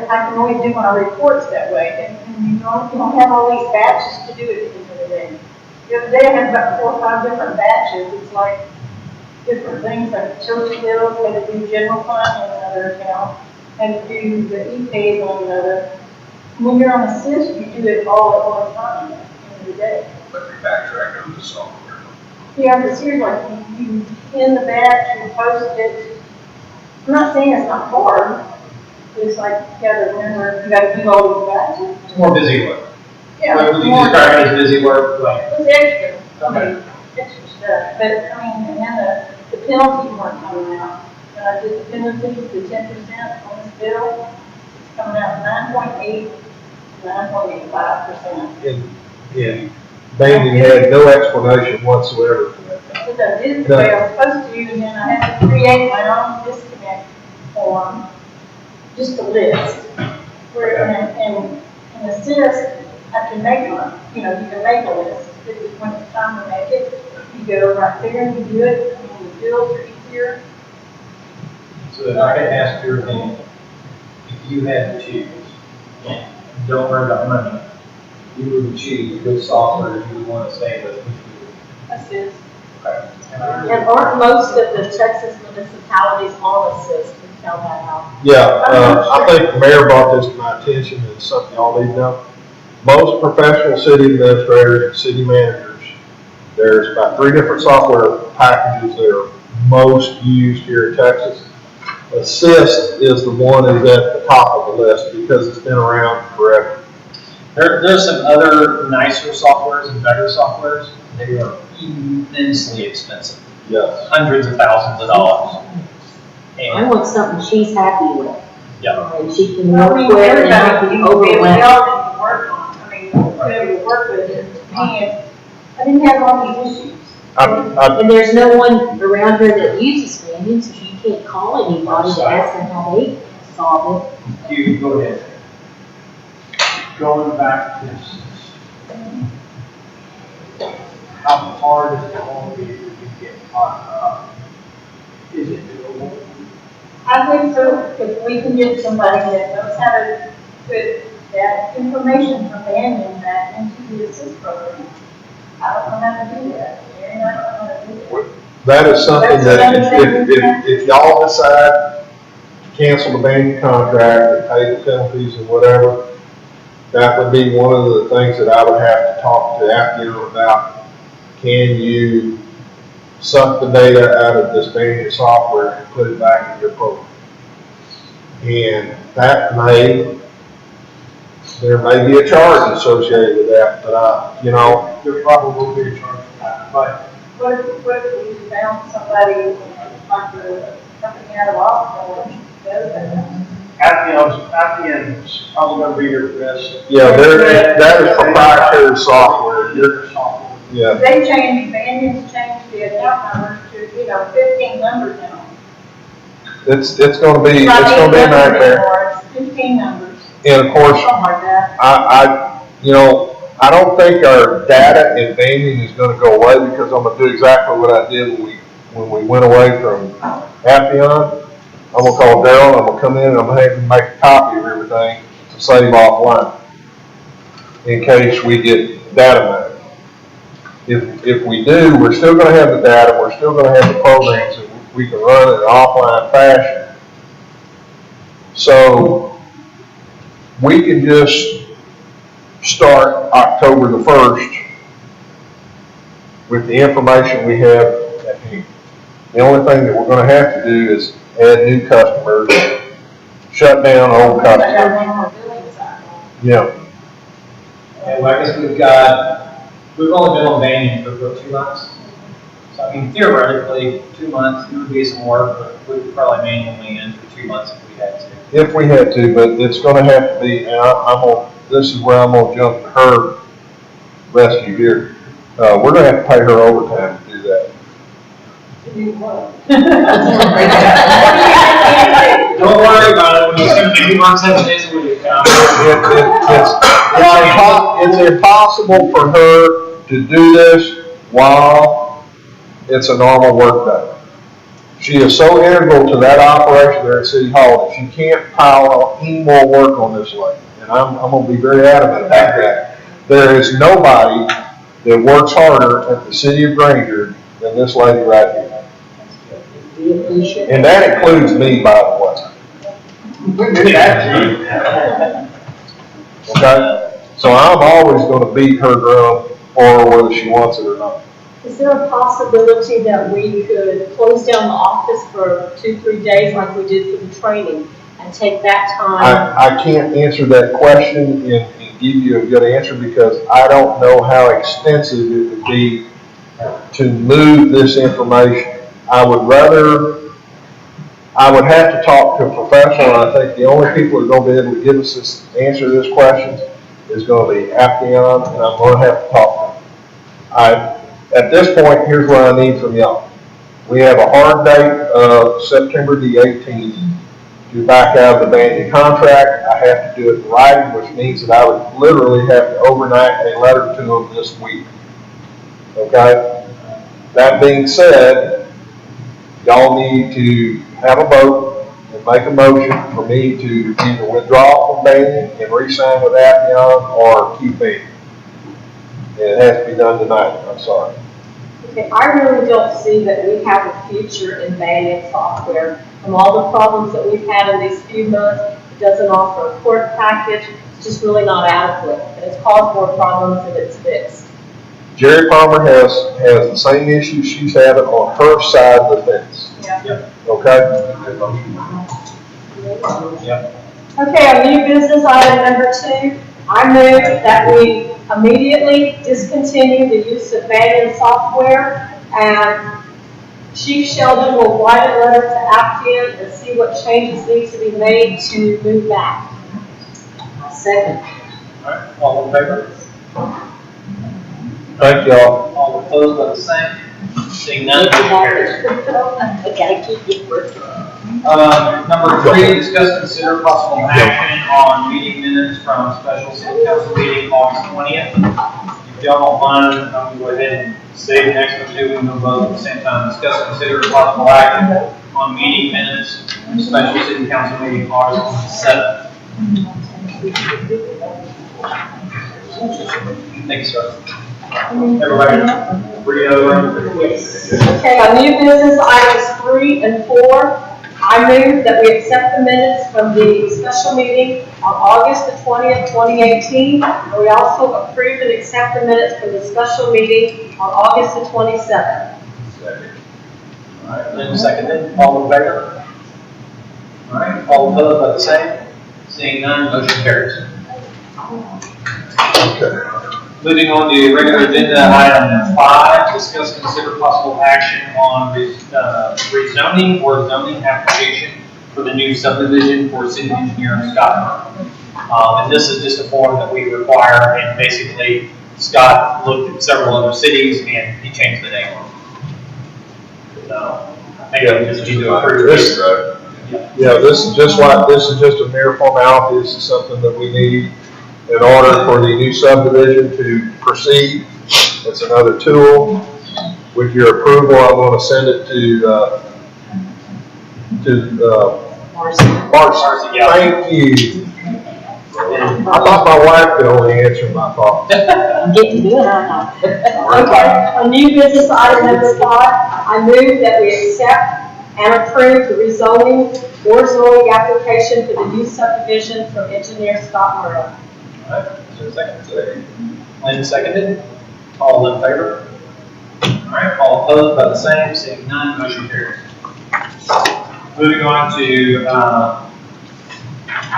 I can only do my reports that way, and you don't have all these batches to do it at the end of the day. The other day, I had about 4 or 5 different batches, it's like different things, like church bills, had to do general fund on another account, had to do the e-pays on another. When you're on assist, you do it all at one time, at the end of the day. But we backtrack on the software. Yeah, because here's like, you in the batch, you post it. I'm not saying it's not hard, but it's like, you gotta remember, you gotta do all these batches. It's more busy work. Yeah. What would you more- describe it as busy work? Like, It's extra, I mean, extra stuff, but, I mean, and then the penalties weren't coming out. When I did the penalties, the 10% on this bill, it's coming out 9.8, 9.85%. And Banyan had no explanation whatsoever for that. Because I did it the way I was supposed to, and then I had to create my own disconnect form, just a list. Where, and assist, I can make one, you can make a list. This is when it's time to make it, you go right there and you do it, and the bills are easier. so if I could ask your opinion, if you had to choose, and don't worry about money, you would choose which software you would want to stay with, which you Assist. would. Okay. And aren't most of the Texas municipalities on assist, we found that out. Yeah, I think the mayor brought this to my attention, and it's something y'all need to know. Most professional city administrators and city managers, there's about 3 different software packages that are most used here in Texas. Assist is the one that's at the top of the list because it's been around forever. There's some other nicer softwares and better softwares. They are immensely expensive, Yes. hundreds of thousands of dollars. I And, want something she's happy with. yeah, And she can I work mean, with and everybody, not be we overwhelmed. all need to work on, I mean, whoever you work with, and I didn't have all these issues. And there's no one around here that uses Banyan, so you can't call anybody to ask them how they solve it. you go ahead. Going back to this, how hard is it going to be to get caught up? Is it doable? I think so, if we can get somebody that knows how to put that information from Banyan back into the assist program. I don't know how to do that, Mary, I don't know how to do that. That is something That's that another thing. if y'all decide to cancel the bank contract and pay the penalties and whatever, that would be one of the things that I would have to talk to Appian about. Can you suck the data out of this Banyan software and put it back in your program? And that there may be a charge associated with that, but There probably will be a charge for that, but What if we found somebody, like the company out of Austin, that does that? Appion's probably going to be your best. yeah, that is proprietary software. Your software. Yeah, They changed, Banyan's changed the account numbers to, 15 numbers now. it's gonna be a Not 8 numbers nightmare. anymore, it's 15 numbers, And of course, something like that. I don't think our data in Banyan is gonna go away because I'm gonna do exactly what I did when we went away from Appian. I'm gonna call Daryl, I'm gonna come in and I'm gonna have him make a copy of everything to save offline in case we get data back. If we do, we're still gonna have the data, we're still gonna have the programs that we can run in an offline fashion. So we can just start October the 1st with the information we have at hand. The only thing that we're gonna have to do is add new customers, shut down old I got customers. one more billing cycle. Yeah, And well, I guess we've only been on Banyan for about 2 months. So I mean, theoretically, 2 months, it would be some work, but we could probably manually in for 2 months if we had to. if we had to, but it's gonna have to be, and this is where I'm gonna jump to her. rescue here. We're gonna have to pay her overtime to do that. Don't worry about it, when you work 7 days a week. It's impossible for her to do this while it's a normal work day. She is so integral to that operation there at City Hall that she can't pile any more work on this lady. And I'm gonna be very adamant about that. There is nobody that works harder at the City of Granger than this lady right here. And that includes me, by the way. Okay? So I'm always gonna beat her drum or whether she wants it or not. Is there a possibility that we could close down the office for 2-3 days like we did for the training and take that time? I can't answer that question and give you a good answer because I don't know how extensive it would be to move this information. I would have to talk to a professional, and I think the only people who are going to be able to give us this answer to this question is going to be Appian, and I'm going to have to talk to them. At this point, here's what I need from y'all. We have a hard date of September the 18th to back out of the Banyan contract. I have to do it in writing, which means that I would literally have to overnight a letter to them this week. Okay? That being said, y'all need to have a vote and make a motion for me to either withdraw from Banyan and re-sign with Appian or keep me. And it has to be done tonight, I'm sorry. Okay, I really don't see that we have a future in Banyan software. From all the problems that we've had in these few months, it doesn't offer a court package. It's just really not adequate. And it's caused more problems than it's fixed. Jerry Palmer has the same issue she's having on her side of the fence. Yeah. Okay? Okay, our new business item number 2. I move that we immediately discontinue the use of Banyan software, and Chief Sheldon will write a letter to Appian and see what changes need to be made to move back. Second. All right, all in favor? Thank y'all. All opposed by the same? Seeing none, motion carries. I gotta keep it working. Number 3, discuss, consider possible action on meeting minutes from special city council meeting August 20th. If y'all don't mind, I'm gonna go ahead and say the next one too, we can vote at the same time. Discuss, consider possible action on meeting minutes from special city council meeting August 7th. Thank you, sir. Everybody, read over. Yes. Okay, our new business items 3 and 4. I move that we accept the minutes from the special meeting on August the 20th, 2018. And we also approve and accept the minutes from the special meeting on August the 27th. All right, then seconded, all in favor? All right, all opposed by the same? Seeing none, motion carries. Okay. Moving on to regular agenda item 5, discuss, consider possible action on rezoning or zoning application for the new subdivision for city engineer Scott Murray. And this is just a form that we require, and basically Scott looked at several other cities and he changed the name. So I think we just need to approve this. Yeah, this is just a mere formality. This is something that we need in order for the new subdivision to proceed. It's another tool. With your approval, I'm going to send it to Marcy. Yeah. Thank you. I thought my wife could only answer my thoughts. I'm getting good, aren't I? Okay, on new business item number 5, I move that we accept and approve the rezoning or zoning application for the new subdivision from engineer Scott Murray. All right, is there a second? Lynn seconded. All in favor? All right, all opposed by the same, seeing none, motion carries. Moving on to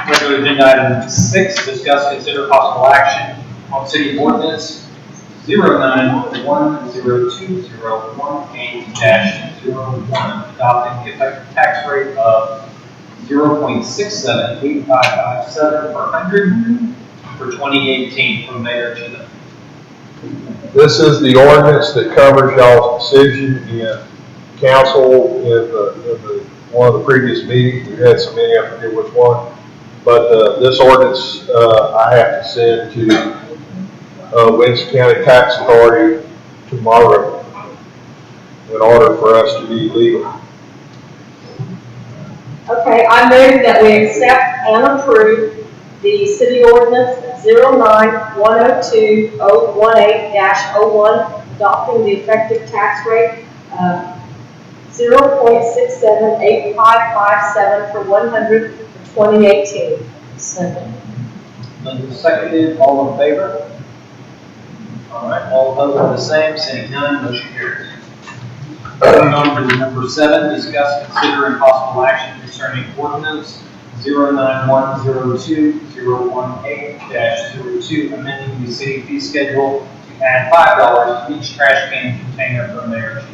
regular agenda item 6, discuss, consider possible action on city ordinance 09-102018-01, adopting the effective tax rate of 0.678557 per hundred for 2018 from mayor to the. This is the ordinance that covers y'all's decision in council in one of the previous meetings. We had so many, I forget which one. But this ordinance, I have to send to Winston County Tax Authority tomorrow in order for us to be legal. Okay, I move that we accept and approve the city ordinance 09-102-018-01, adopting the effective tax rate of 0.678557 for 100 for 2018. Second. Moved and seconded, all in favor? All right, all opposed are the same, seeing none, motion carries. Moving on to number 7, discuss, consider, and possible action concerning ordinance 09102-018-02, amending the city fee schedule to add $5 to each trash can container for mayor chief.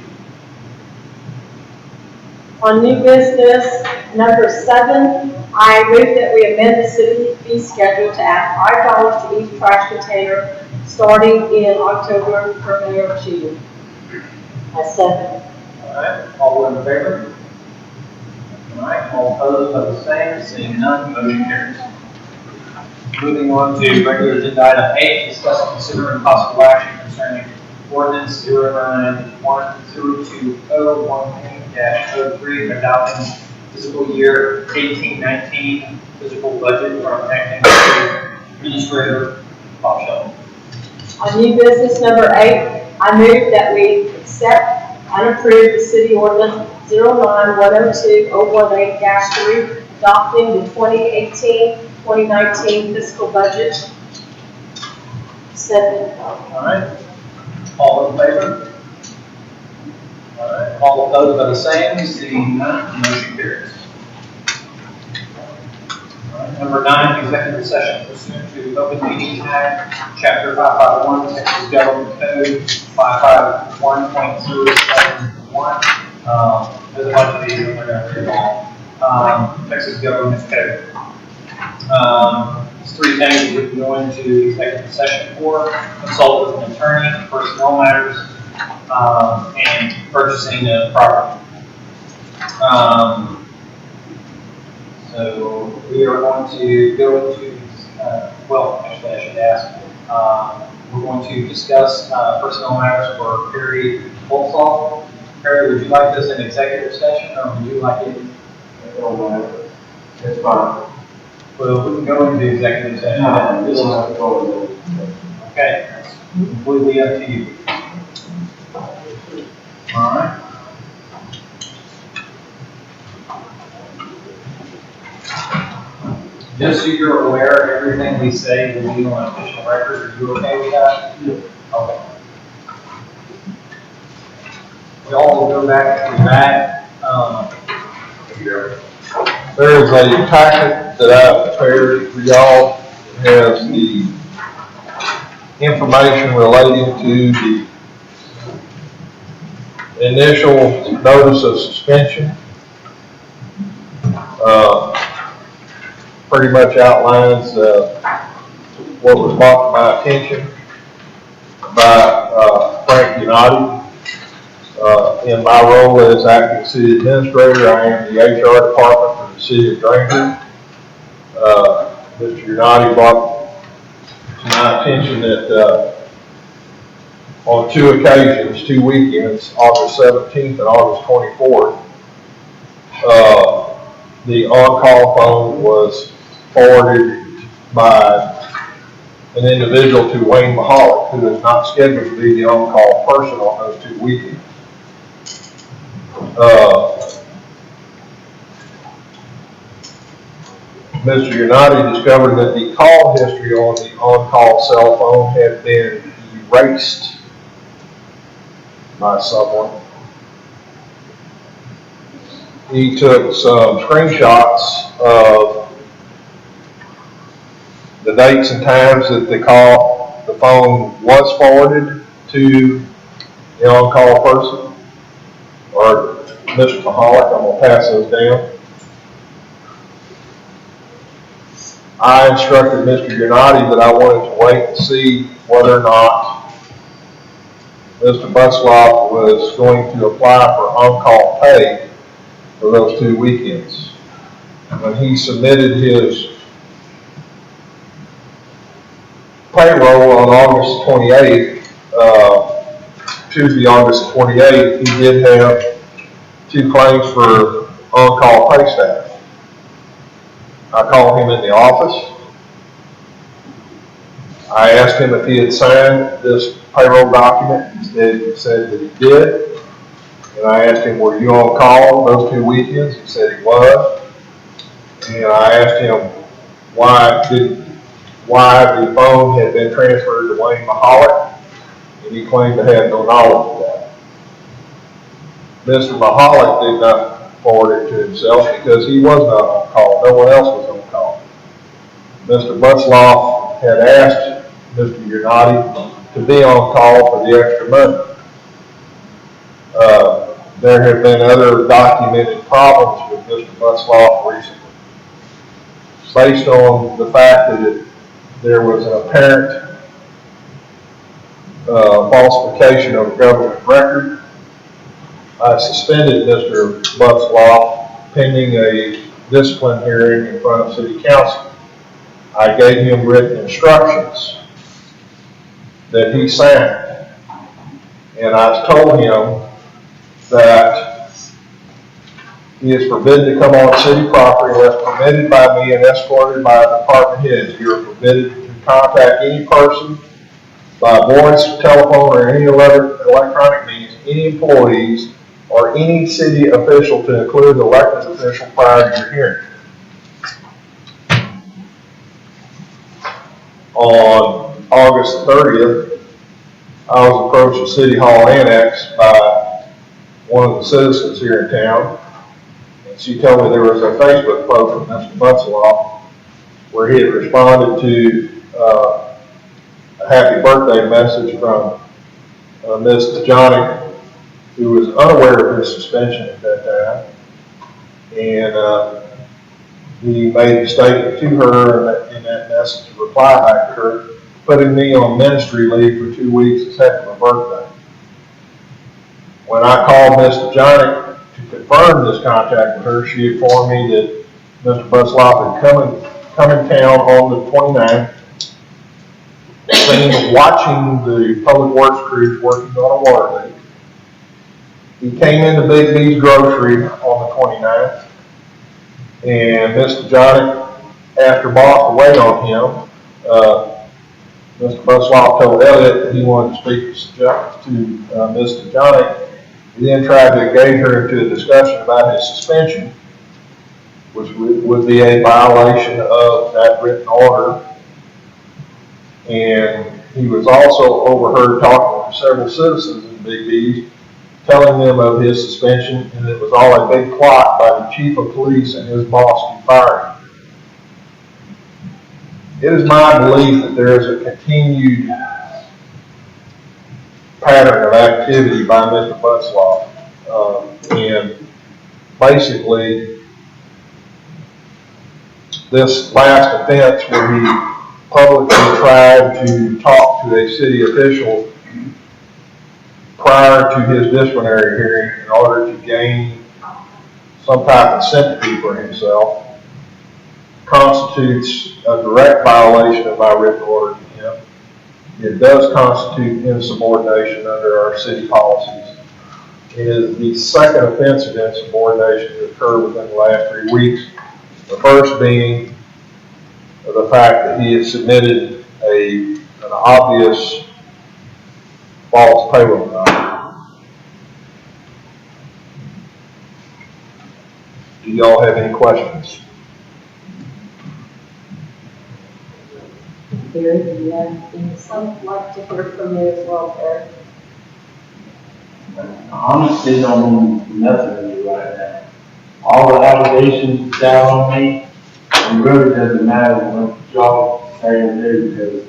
On new business, number 7, I move that we amend the city fee schedule to add $5 to each trash container starting in October for Mayor Cheatham. I second. All right, all in favor? All right, all opposed are the same, seeing none, motion carries. Moving on to regular agenda item 8, discuss, consider, and possible action concerning ordinance 09-102-018-03, adopting fiscal year 18-19 physical budget from acting administrator Bob Shelton. On new business, number 8, I move that we accept and approve the city ordinance 09-102-018-3, adopting the 2018-2019 fiscal budget. Second. All right, all in favor? All right, all opposed are the same, seeing none, motion carries. All right, number 9, executive session pursuant to Open Meetings Act, Chapter 551, Texas Government Code 551.071. There's a bunch of these, and we're going to read them all. Texas Government Code. There's 3 things we can go into executive session for: consult with an attorney, personnel matters, and purchasing of property. So we are going to go into, well, actually I should ask, we're going to discuss personnel matters for Perry Bolsoff. Perry, would you like this in executive session, or would you like it? It's fine. Well, we can go into executive session. Okay, that's completely up to you. All right. Just so you're aware, everything we say will be on official record. Are you okay with that? Yeah. Okay. We all will go back to that. There is a packet that I prepared for y'all. It has the information relating to the initial notice of suspension. Pretty much outlines what was brought to my attention by Frank Unati. In my role as acting city administrator, I am the HR department for the city of Granger. Mr. Unati brought to my attention that on 2 occasions, 2 weekends, August 17th and August 24th, the on-call phone was forwarded by an individual to Wayne Mahalik, who is not scheduled to be the on-call person on those 2 weekends. Mr. Unati discovered that the call history on the on-call cell phone had been erased by someone. He took some screenshots of the dates and times that the phone was forwarded to the on-call person, or Mr. Mahalik. I'm going to pass those down. I instructed Mr. Unati that I wanted to wait and see whether or not Mr. Butzloff was going to apply for on-call pay for those 2 weekends. When he submitted his payroll on August 28th, Tuesday, August 28th, he did have 2 claims for on-call pay status. I called him in the office. I asked him if he had signed this payroll document. He said that he did. And I asked him, were you on call those 2 weekends? He said he was. And I asked him why the phone had been transferred to Wayne Mahalik, and he claimed to have no knowledge of that. Mr. Mahalik did not forward it to himself because he was not on call. No one else was on call. Mr. Butzloff had asked Mr. Unati to be on call for the extra money. There have been other documented problems with Mr. Butzloff recently. Based on the fact that there was an apparent falsification of a government record, I suspended Mr. Butzloff pending a discipline hearing in front of City Council. I gave him written instructions that he signed, and I told him that he is forbidden to come on city property unless permitted by me and escorted by department heads. You are forbidden to contact any person by voice, telephone, or any other electronic means, any employees, or any city official to include the elected official prior to your hearing. On August 30th, I was approached at City Hall Annex by one of the citizens here in town, and she told me there was a Facebook post from Mr. Butzloff where he had responded to a happy birthday message from Ms. Tajani, who was unaware of his suspension at that time, and he made a statement to her in that message, a reply back to her, putting me on ministry leave for 2 weeks as half of my birthday. When I called Ms. Tajani to confirm this contact with her, she informed me that Mr. Butzloff had come in town on the 29th, seen watching the public works crews working on a water leak. He came into Big B's Grocery on the 29th, and Mr. Johnny, after boss to wait on him, Mr. Butzloff told Elliot that he wanted to speak to Mr. Johnny. He then tried to engage her into a discussion about his suspension, which would be a violation of that written order. And he was also overheard talking to several citizens in Big B's, telling them of his suspension, and it was all a big plot by the chief of police and his boss to fire him. It is my belief that there is a continued pattern of activity by Mr. Butzloff, and basically this last offense where he publicly tried to talk to a city official prior to his disciplinary hearing in order to gain some type of sympathy for himself constitutes a direct violation of my written order to him. It does constitute insubordination under our city policies. It is the second offense of insubordination to occur within the last 3 weeks. The first being the fact that he has submitted an obvious false payroll number. Do y'all have any questions? Barry, do you have anything? I'd like to hear from you as well, Eric. Honestly, don't know nothing to do right now. All the allegations down on me, it really doesn't matter what y'all say or do, because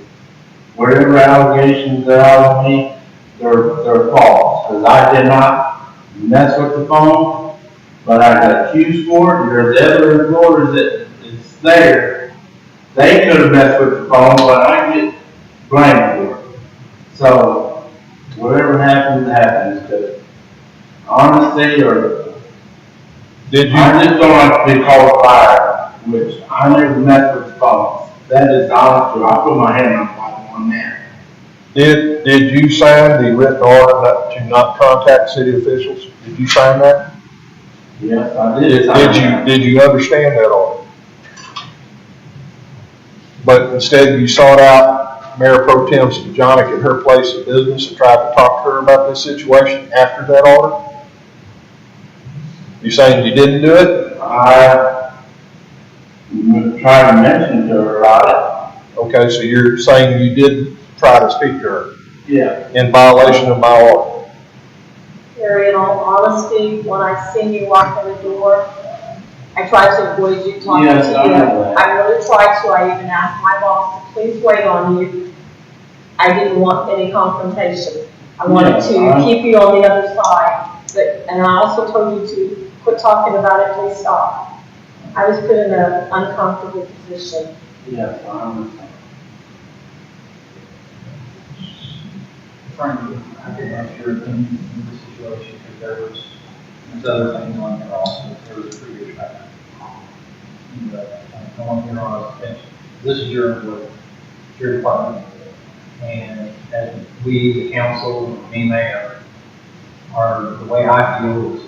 whatever allegations are out on me, they're false. Because I did not mess with the phone, but I got accused for it. There's other employers that it's there. They could have messed with the phone, but I get blamed for it. So, whatever happens, happens, because honesty or, Did you, I just don't like to be called fire, which I never met with phones. That is honest, truth. I put my hand on that. did you sign the written order to not contact city officials? Did you sign that? Yes, I did. Did you understand that order? But instead you sought out Mayor Pro Tem Stojonic at her place of business and tried to talk to her about this situation after that order? You saying you didn't do it? I tried to mention to her about Okay, so you're saying you did try to speak to her it. Yeah. in violation of my order? Terry, in all honesty, when I seen you walk in the door, I tried to avoid you talking to you. Yes, I know that. I really tried to. I even asked my boss to please wait on you. I didn't want any confrontation. I wanted Yes, to keep you on the other side. And I also told you to quit talking about it, please stop. I was put in an uncomfortable position. Yes, I understand. Frankly, I didn't have your opinion in this situation because there's other things on there also. There was a previous factor. But I don't want to get on our attention. This is your employee, your department. And as we, the council, me, mayor, the way I feel is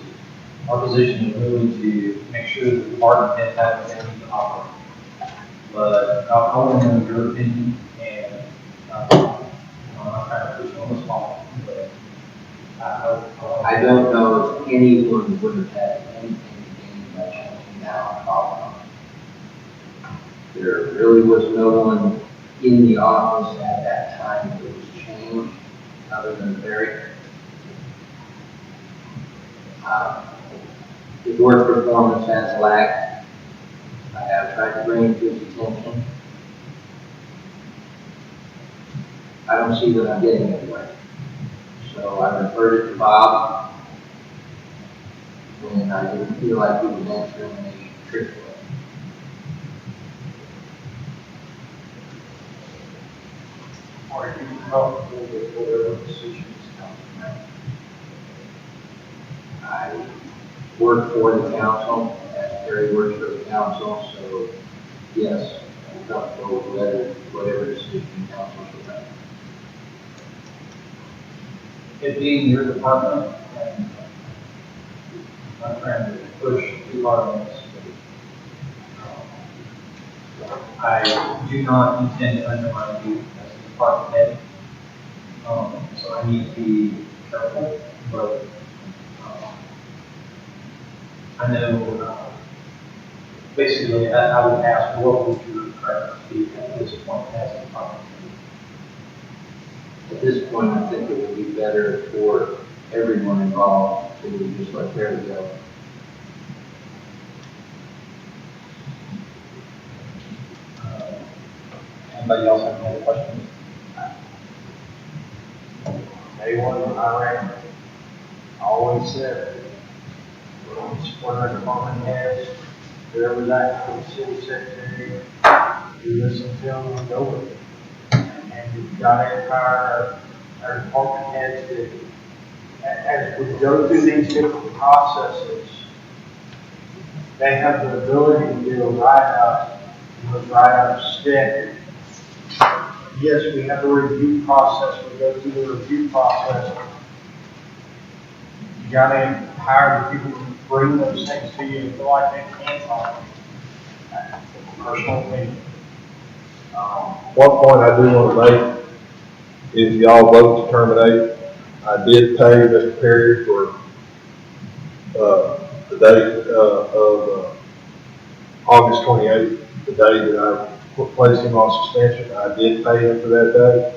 our position is really to make sure that the department heads have what they need to operate. But I want to know your opinion and, I'm not trying to push you on the spot, but I don't know if anyone would have had anything to gain by changing that on top. There really was no one in the office at that time that was changed, other than Barry. His work performance has lacked. I have tried to bring it to his attention. I don't see that I'm getting anywhere. So I referred it to Bob when I didn't feel like he was answering me truthfully. Are you comfortable with whatever decisions come from that? I work for the council, as Terry works for the council, so yes, I'm comfortable with whatever decision the council should make. it being your department, and I'm not trying to push too hard on this, but I do not intend to undermine you as a department head. So I need to be careful, but I know, basically, I would ask, what would your preference be at this point as a department head? At this point, I think it would be better for everyone involved to just let Terry go. Anybody else have any other questions? Day one when I ran, I always said, when our department heads, whoever's acting for the city secretary, you listen to them and go with it. And we've got to empower our department heads that, as we go through these different processes, they have the ability to do a write-up, standard. Yes, we have a review process, we go through the review process. You gotta empower the people who bring those things to you and feel like they can talk. Personal opinion. One point I do want to make is y'all vote to terminate. I did pay Mr. Perry for, the date, of August 28th, the day that I placed him on suspension. I did pay him for that day.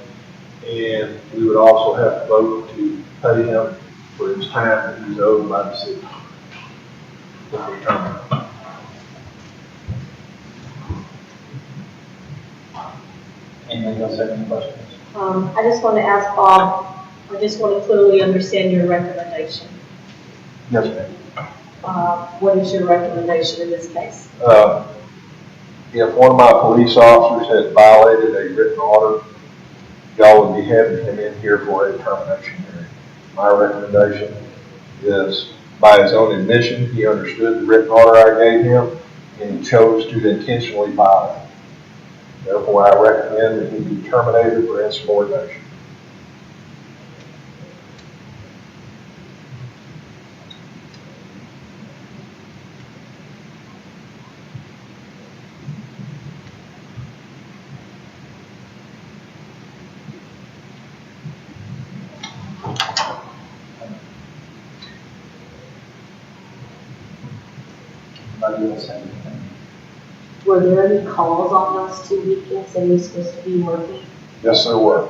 And we would also have to vote to pay him for his time that he's owed by the city. When we terminate. Anybody else have any questions? I just want to ask Bob, I just want to clearly understand your recommendation. Yes, ma'am. What is your recommendation in this case? If one of my police officers had violated a written order, y'all would be having him in here for a termination hearing. My recommendation is, by his own admission, he understood the written order I gave him, and he chose to intentionally violate it. Therefore, I recommend that he be terminated for insubordination. Anybody else have anything? Were there any calls on those 2 weekends that he was supposed to be working? Yes, there were.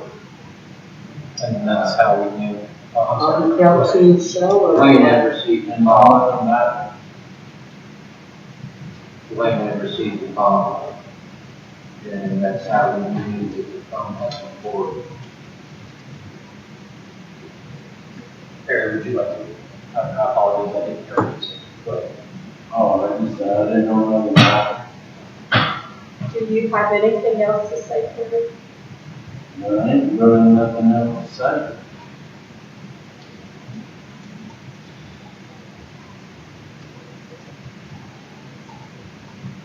And that's how we knew. Oh, I'm sorry. On the failed to show or? Wayne had received an Comment on that? Wayne had received the phone. And that's how we knew that the phone had been forwarded. Harry, would you like to? I apologize, I didn't hear you. But Oh, I didn't know that. Do you have anything else to say, Kevin? No, I ain't really nothing else to say.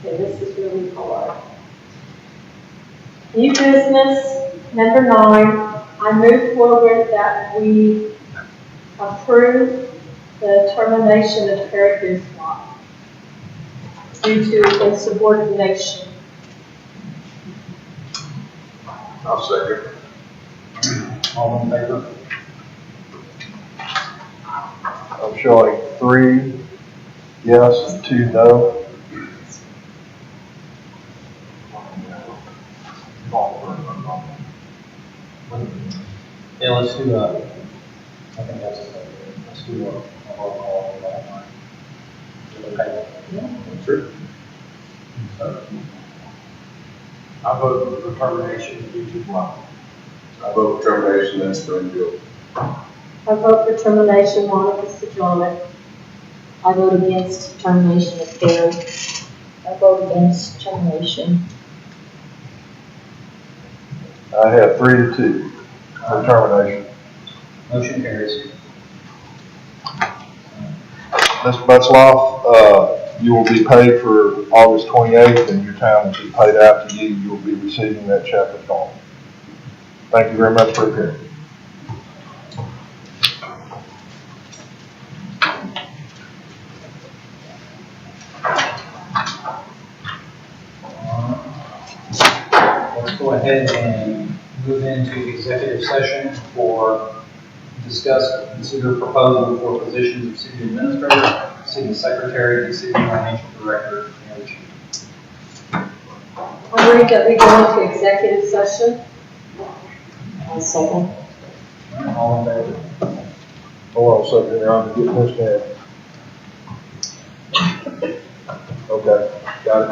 Okay, this is really hard. New business, number 9, I move forward that we approve the termination of Harry Griswold due to insubordination. I'll second. all in favor? I'm showing 3 yes and 2 no. Yeah, let's do, I think that's, let's do a roll call on that one. Okay. Sure. I vote for termination due to what? I vote for termination and Springfield. I vote for termination, Monica Sedgwick. I vote against termination of Carrie. I vote against termination. I have 3 to 2 for termination. Motion carries. Mr. Butzloff, you will be paid for August 28th, and your time will be paid out to you. You will be receiving that check at home. Thank you very much for appearing. Let's go ahead and move into executive session for discuss, consider proposal for positions of city administrator, city secretary, and city financial director. I move that we go into executive session. I second. All in favor? Hold on a second, Your Honor, get this down. Okay, got it.